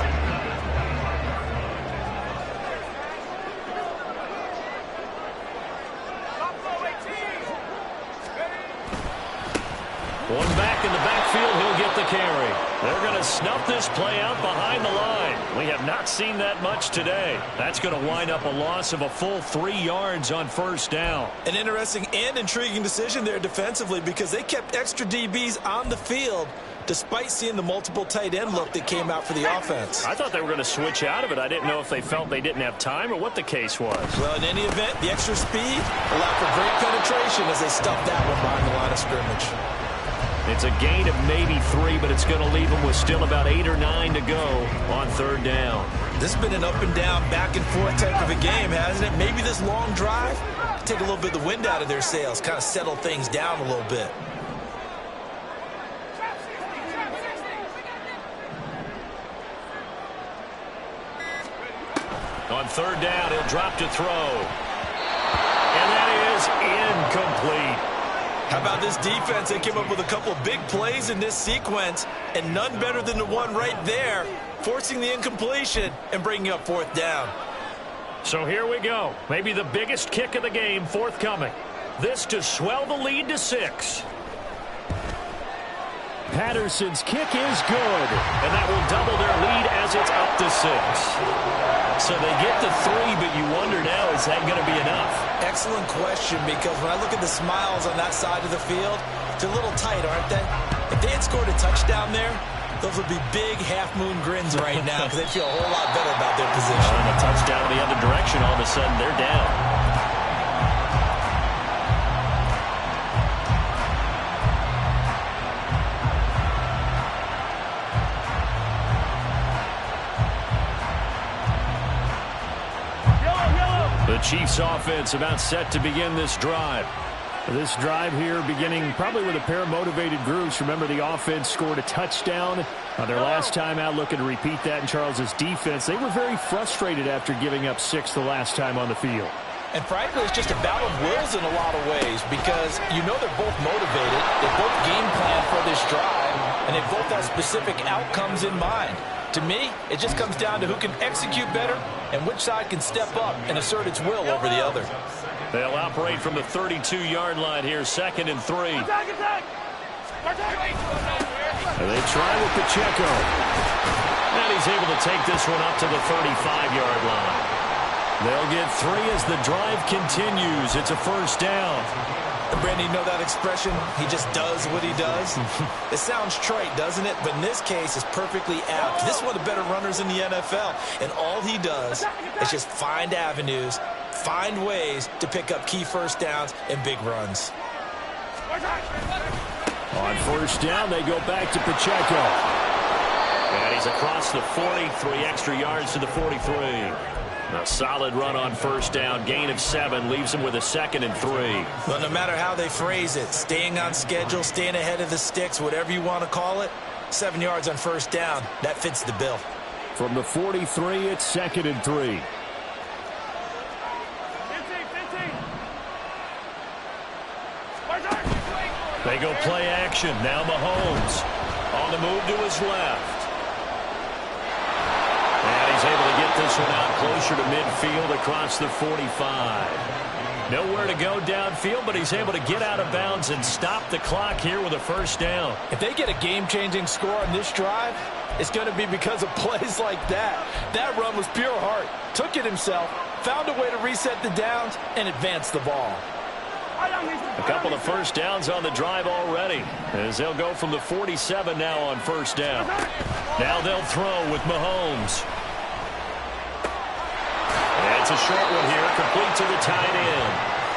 One back in the backfield, he'll get the carry. They're going to snuff this play out behind the line. We have not seen that much today. That's going to wind up a loss of a full 3 yards on 1st down. An interesting and intriguing decision there defensively because they kept extra DBs on the field despite seeing the multiple tight end look that came out for the offense. I thought they were going to switch out of it. I didn't know if they felt they didn't have time or what the case was. Well, in any event, the extra speed allowed for great penetration as they stuffed that one behind the line of scrimmage. It's a gain of maybe 3, but it's going to leave them with still about 8 or 9 to go on 3rd down. This has been an up and down, back and forth type of a game, hasn't it? Maybe this long drive take a little bit of the wind out of their sails, kind of settle things down a little bit. On 3rd down, he'll drop to throw. And that is incomplete. How about this defense? They came up with a couple of big plays in this sequence, and none better than the one right there, forcing the incompletion and bringing up 4th down. So here we go. Maybe the biggest kick of the game forthcoming. This to swell the lead to 6. Patterson's kick is good, and that will double their lead as it's up to 6. So they get to 3, but you wonder now, is that going to be enough? Excellent question, because when I look at the smiles on that side of the field, they're a little tight, aren't they? If they had scored a touchdown there, Those would be big half-moon grins right now because they feel a whole lot better about their position. And a touchdown in the other direction, all of a sudden they're down. The Chiefs offense about set to begin this drive. This drive here beginning probably with a pair of motivated groups. Remember, the offense scored a touchdown their last time out, looking to repeat that in Charles's defense. They were very frustrated after giving up 6 the last time on the field. And frankly, it's just a battle of wills in a lot of ways because you know they're both motivated. They both game plan for this drive, and they both have specific outcomes in mind. To me, it just comes down to who can execute better and which side can step up and assert its will over the other. They'll operate from the 32-yard line here, 2nd and 3. And they try with Pacheco. And he's able to take this one up to the 35-yard line. They'll get 3 as the drive continues. It's a first down. Brandon, you know that expression? He just does what he does. It sounds trite, doesn't it? But in this case, it's perfectly apt. This is one of the better runners in the NFL. And all he does is just find avenues, find ways to pick up key first downs and big runs. On first down, they go back to Pacheco. And he's across the 40, 3 extra yards to the 43. A solid run on first down, gain of 7, leaves him with a 2nd and 3. Well, no matter how they phrase it, staying on schedule, staying ahead of the sticks, whatever you want to call it, 7 yards on first down, that fits the bill. From the 43, it's 2nd and 3. They go play action. Now Mahomes on the move to his left. And he's able to get this one out closer to midfield across the 45. Nowhere to go downfield, but he's able to get out of bounds and stop the clock here with a first down. If they get a game-changing score on this drive, it's going to be because of plays like that. That run was pure heart. Took it himself, found a way to reset the downs, and advance the ball. A couple of first downs on the drive already, as they'll go from the 47 now on first down. Now they'll throw with Mahomes. And it's a short one here, complete to the tight end.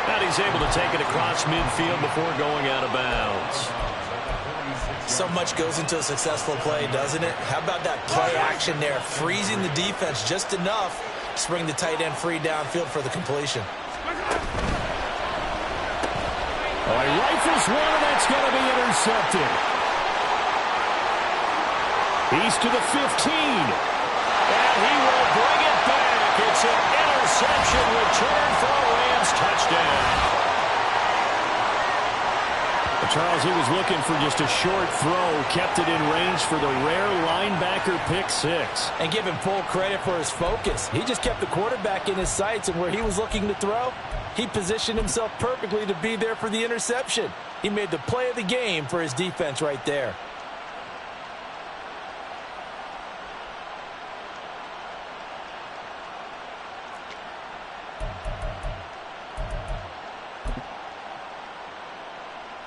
And he's able to take it across midfield before going out of bounds. So much goes into a successful play, doesn't it? How about that play action there, freezing the defense just enough to bring the tight end free downfield for the completion. Oh, he rifles one, and that's going to be intercepted. He's to the 15. And he will bring it back. It's an interception return for a Rams touchdown. Charles, he was looking for just a short throw, kept it in range for the rare linebacker pick 6. And give him full credit for his focus. He just kept the quarterback in his sights, and where he was looking to throw, he positioned himself perfectly to be there for the interception. He made the play of the game for his defense right there.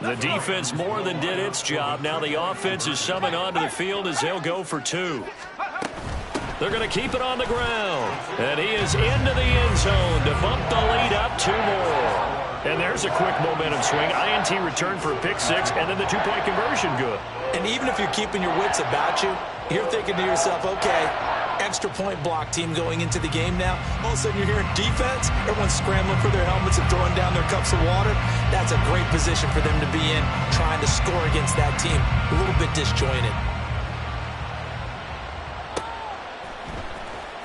The defense more than did its job. Now the offense is summoned onto the field as they'll go for 2. They're going to keep it on the ground. And he is into the end zone to bump the lead up 2 more. And there's a quick momentum swing. INT return for a pick 6, and then the 2-point conversion good. And even if you're keeping your wits about you, you're thinking to yourself, okay, extra point block team going into the game now. All of a sudden you're hearing defense. Everyone's scrambling for their helmets and throwing down their cups of water. That's a great position for them to be in, trying to score against that team. A little bit disjointed.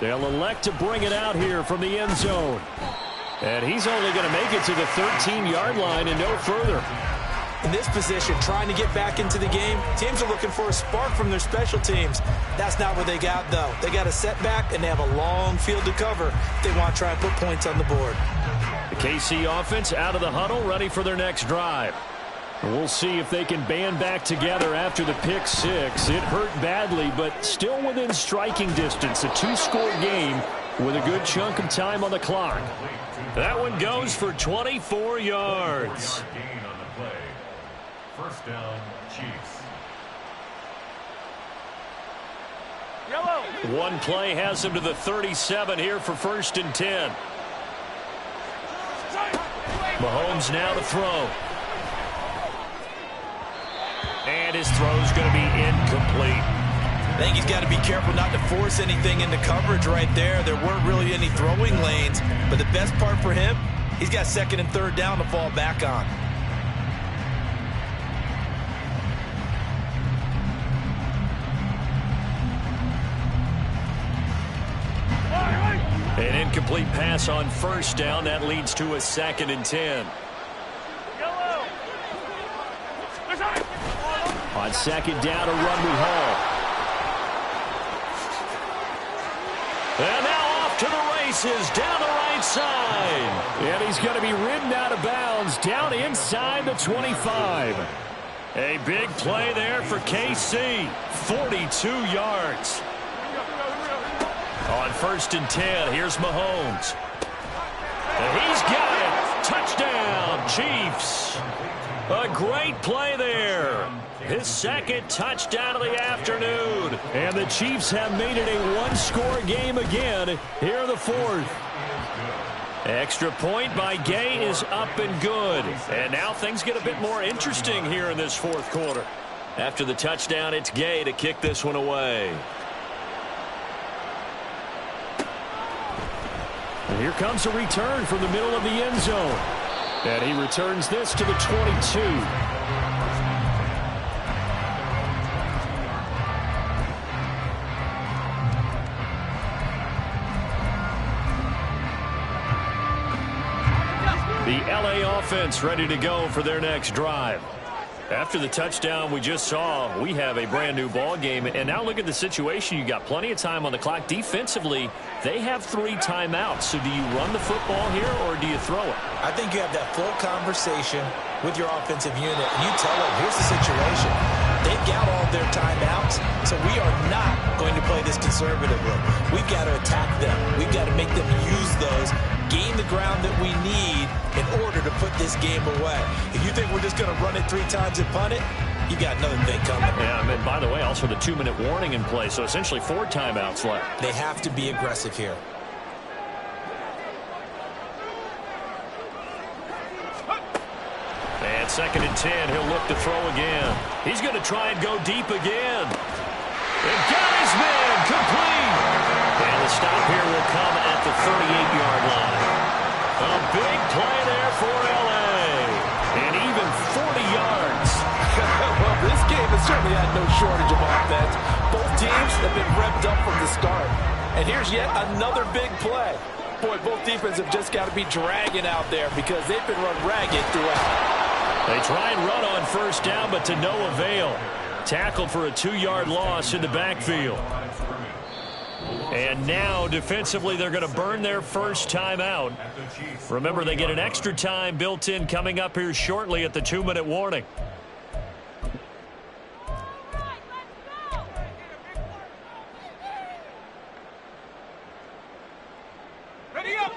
They'll elect to bring it out here from the end zone. And he's only going to make it to the 13-yard line and no further. In this position, trying to get back into the game, teams are looking for a spark from their special teams. That's not what they got, though. They got a setback, and they have a long field to cover if they want to try and put points on the board. The KC offense out of the huddle, ready for their next drive. And we'll see if they can band back together after the pick 6. It hurt badly, but still within striking distance. A 2-score game with a good chunk of time on the clock. That one goes for 24 yards. First down, Chiefs. One play has him to the 37 here for 1st and 10. Mahomes now to throw. And his throw's going to be incomplete. I think he's got to be careful not to force anything into coverage right there. There weren't really any throwing lanes, but the best part for him, he's got 2nd and 3rd down to fall back on. An incomplete pass on 1st down. That leads to a 2nd and 10. On 2nd down, a run with Hall. And now off to the races down the right side. And he's going to be ridden out of bounds down inside the 25. A big play there for KC. 42 yards. On 1st and 10, here's Mahomes. And he's got it. Touchdown, Chiefs. A great play there. His 2nd touchdown of the afternoon. And the Chiefs have made it a one-score game again here in the 4th. Extra point by Gay is up and good. And now things get a bit more interesting here in this 4th quarter. After the touchdown, it's Gay to kick this one away. And here comes a return from the middle of the end zone. And he returns this to the 22. The LA offense ready to go for their next drive. After the touchdown we just saw, we have a brand new ball game. And now look at the situation. You got plenty of time on the clock. Defensively, they have 3 timeouts. So do you run the football here or do you throw it? I think you have that full conversation with your offensive unit. And you tell them, here's the situation. They've got all their timeouts, so we are not going to play this conservatively. We've got to attack them. We've got to make them use those, gain the ground that we need in order to put this game away. If you think we're just going to run it 3 times and punt it, you got another thing coming. Yeah, and by the way, also the 2-minute warning in play, so essentially 4 timeouts left. They have to be aggressive here. And 2nd and 10, he'll look to throw again. He's going to try and go deep again. And got his man complete. And the stop here will come at the 38-yard line. A big play there for L.A. And even 40 yards. Well, this game has certainly had no shortage of offense. Both teams have been revved up from the start. And here's yet another big play. Boy, both defenses have just got to be dragging out there because they've been run ragged throughout. They try and run on 1st down, but to no avail. Tackled for a 2-yard loss in the backfield. And now, defensively, they're going to burn their 1st timeout. Remember, they get an extra time built in coming up here shortly at the 2-minute warning. Ready up!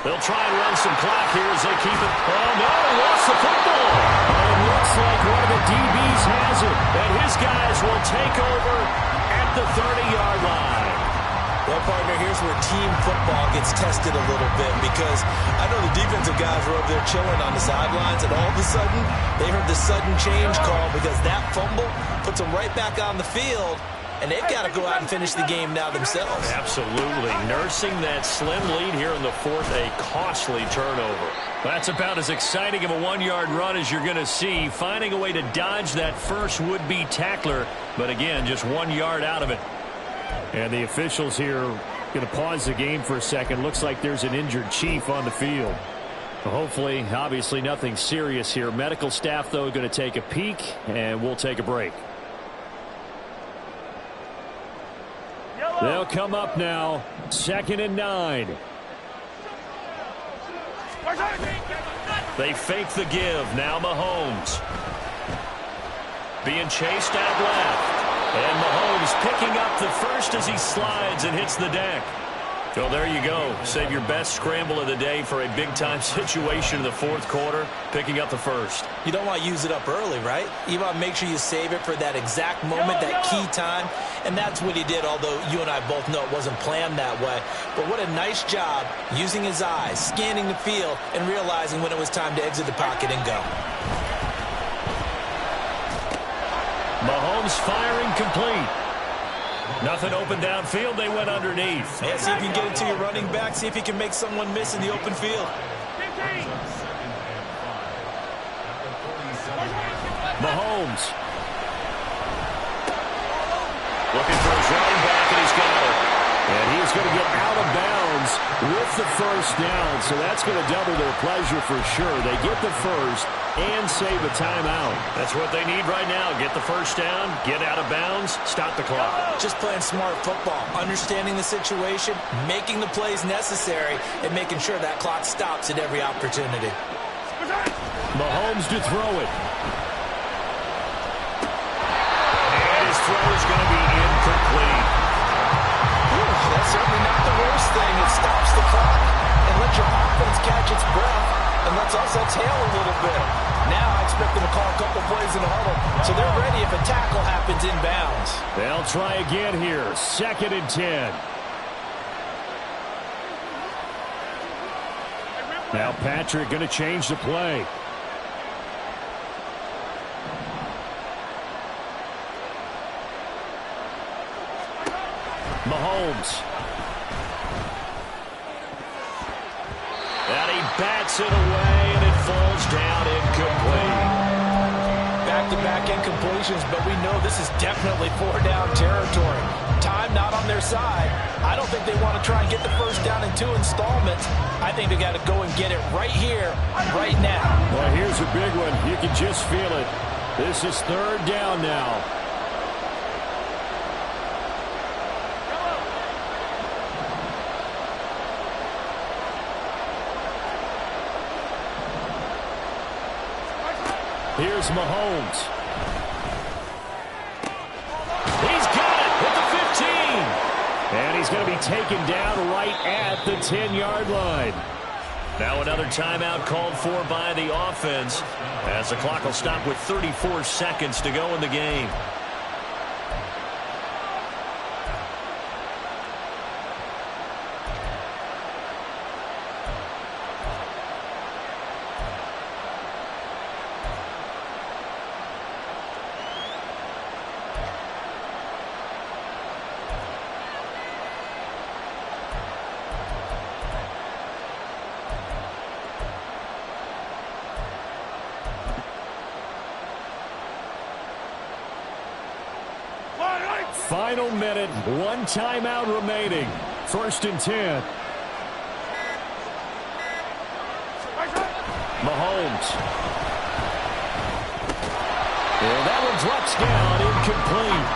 They'll try and run some clock here as they keep it. Oh, no, he lost the football. And it looks like one of the DBs has it. And his guys will take over at the 30-yard line. Well, partner, here's where team football gets tested a little bit because I know the defensive guys were over there chilling on the sidelines, and all of a sudden, they heard the sudden change call because that fumble puts them right back on the field. And they've got to go out and finish the game now themselves. Absolutely. Nursing that slim lead here in the 4th, a costly turnover. That's about as exciting of a 1-yard run as you're going to see. Finding a way to dodge that first would-be tackler. But again, just 1 yard out of it. And the officials here going to pause the game for a second. Looks like there's an injured Chief on the field. Hopefully, obviously nothing serious here. Medical staff, though, going to take a peek, and we'll take a break. They'll come up now, 2nd and 9. They fake the give. Now Mahomes. Being chased out left. And Mahomes picking up the first as he slides and hits the deck. Well, there you go. Save your best scramble of the day for a big-time situation in the fourth quarter, picking up the first. You don't want to use it up early, right? You want to make sure you save it for that exact moment, that key time. And that's what he did, although you and I both know it wasn't planned that way. But what a nice job using his eyes, scanning the field, and realizing when it was time to exit the pocket and go. Mahomes firing complete. Nothing open downfield. They went underneath. Yeah, see if you can get it to your running back. See if you can make someone miss in the open field. Mahomes. Looking for his running back, and he's got it. And he's going to get out of bounds with the first down, so that's going to double their pleasure for sure. They get the first and save a timeout. That's what they need right now. Get the first down, get out of bounds, stop the clock. Just playing smart football, understanding the situation, making the plays necessary, and making sure that clock stops at every opportunity. Mahomes to throw it. And his throw is going to be incomplete. That's certainly not the worst thing. It stops the clock and lets your offense catch its breath and lets us exhale a little bit. Now I expect them to call a couple plays in the huddle, so they're ready if a tackle happens inbounds. They'll try again here. 2nd and 10. Now Patrick going to change the play. Mahomes. And he bats it away, and it falls down incomplete. Back-to-back incompletions, but we know this is definitely 4-down territory. Time not on their side. I don't think they want to try and get the first down in 2 installments. I think they got to go and get it right here, right now. Well, here's a big one. You can just feel it. This is 3rd down now. Here's Mahomes. He's got it at the 15. And he's going to be taken down right at the 10-yard line. Now another timeout called for by the offense, as the clock will stop with 34 seconds to go in the game. Final minute, 1 timeout remaining. 1st and 10. Mahomes. And that one drops down, incomplete.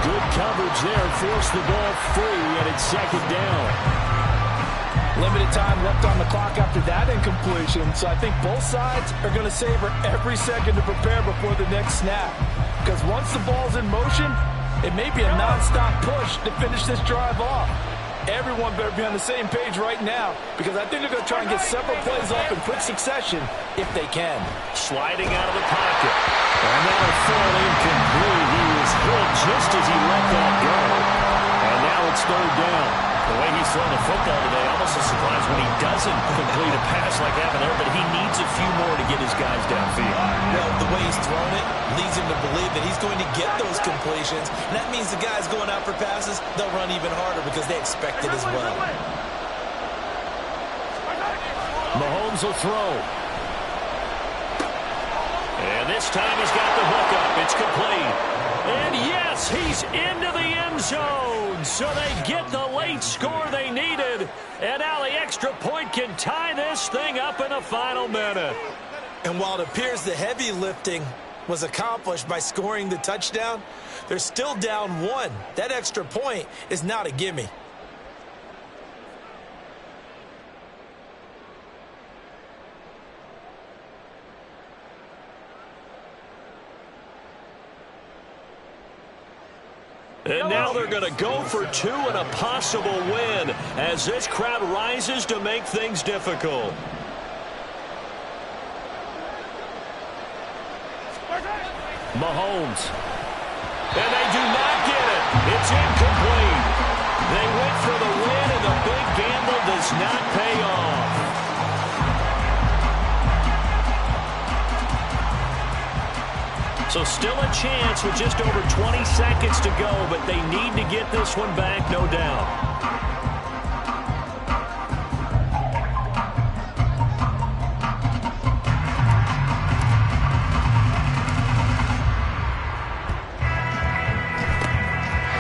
Good coverage there, forced the ball free, and it's 2nd down. Limited time left on the clock after that incompletion, so I think both sides are going to savor every second to prepare before the next snap. Because once the ball's in motion, it may be a non-stop push to finish this drive off. Everyone better be on the same page right now, because I think they're going to try and get several plays off in quick succession if they can. Sliding out of the pocket. And that'll fall incomplete. He was hit just as he let that go. And now it's 3rd down. The way he's throwing the football today, almost a surprise when he doesn't complete a pass like happened there, but he needs a few more to get his guys downfield. Well, the way he's thrown it leads him to believe that he's going to get those completions. And that means the guys going out for passes, they'll run even harder because they expect it as well. Mahomes will throw. And this time he's got the hook up. It's complete. And yes, he's into the end zone. So they get the late score they needed. And now the extra point can tie this thing up in the final minute. And while it appears the heavy lifting was accomplished by scoring the touchdown, they're still down 1. That extra point is not a gimme. And now they're going to go for two and a possible win as this crowd rises to make things difficult. Mahomes. And they do not get it. It's incomplete. They went for the win, and the big gamble does not pay off. So still a chance with just over 20 seconds to go, but they need to get this one back, no doubt.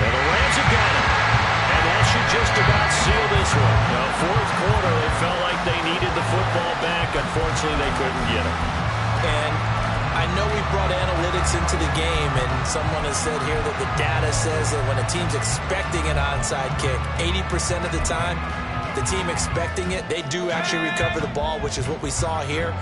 And the Rams have got it. And that should just about seal this one. Now, fourth quarter, they felt like they needed the football back. Unfortunately, they couldn't get it. And I know we brought analytics into the game, and someone has said here that the data says that when a team's expecting an onside kick, 80% of the time, the team expecting it, they do actually recover the ball, which is what we saw here.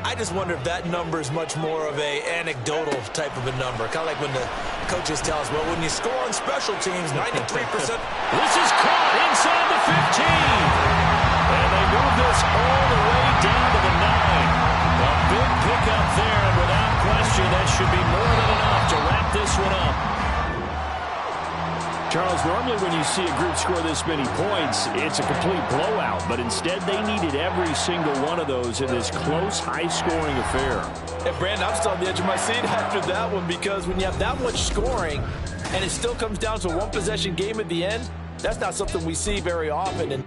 I just wonder if that number is much more of a anecdotal type of a number. Kind of like when the coaches tell us, well, when you score on special teams, 93%. This is caught inside the 15. And they move this all the way down to the 9. A big pickup there, and without question, that should be more than enough to wrap this one up. Charles, normally when you see a group score this many points, it's a complete blowout. But instead, they needed every single one of those in this close, high-scoring affair. And Brandon, I'm still on the edge of my seat after that one, because when you have that much scoring and it still comes down to a one-possession game at the end, that's not something we see very often. And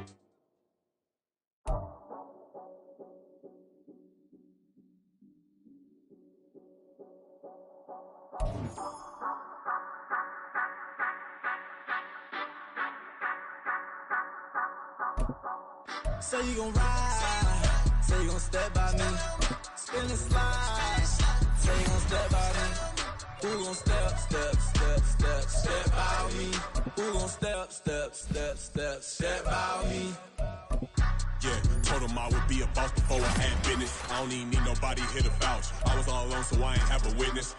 Say you gon' ride, say you gon' step by me, spin and slide, say you gon' step by me, who gon' step by me, who gon' step by me. Yeah, told him I would be a boss before I had business. I don't even need nobody here to vouch. I was all alone, so I ain't have a witness.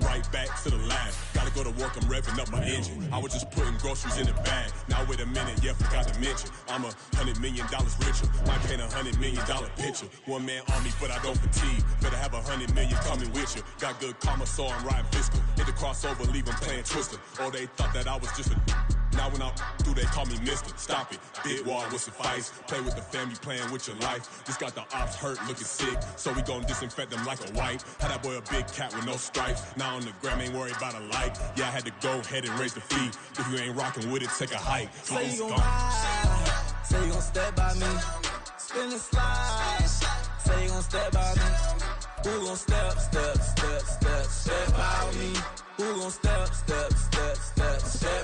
Right back to the lab. Gotta go to work, I'm revving up my engine. I was just putting groceries in the bag. Now wait a minute, yeah, forgot to mention. I'm $100 million richer. Might paint $100 million picture. One man army, but I don't fatigue. Better have 100 million coming with you. Got good karma, so I'm riding fiscal. Hit the crossover, leave them playing Twister. Oh, they thought that I was just a... Now when I'm through, they call me Mister. Stop it. Big wall will suffice. Play with the family, playing with your life. Just got the ops hurt, looking sick. So we gon' disinfect them like a wipe. Had that boy a big cat with no stripes. Now on the gram, ain't worried about a light. Yeah, I had to go ahead and raise the fee. If you ain't rocking with it, take a hike. Say you gon' ride, say you gon' step by me, spin and slide, say you gon' step by me, who gon' step by me, who gon' step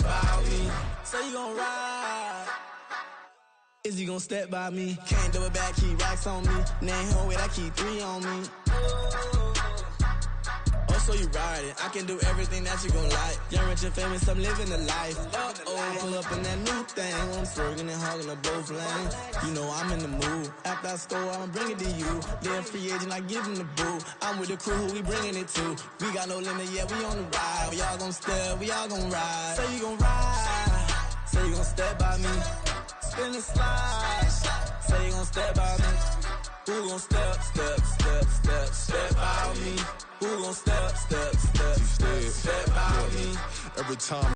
by me, say you gon' ride, is he gon' step by me, can't do it back, keep racks on me, name home with I keep 3 on me. So you riding, I can do everything that you gon' like. Young, rich, and famous, I'm living the life. Uh-oh, pull up in that new thing. I'm swerving and hogging up both lanes. You know I'm in the mood. After I score, I'ma bring it to you. They're a free agent, I give them the boo. I'm with the crew, who we bringing it to. We got no limit, yeah, we on the ride. We all gon' step, we all gon' ride. Say you gon' ride, say you gon' step by me. Spin and slide, say you gon' step by me. Who gon' step by me? Who gon' step by me? Every time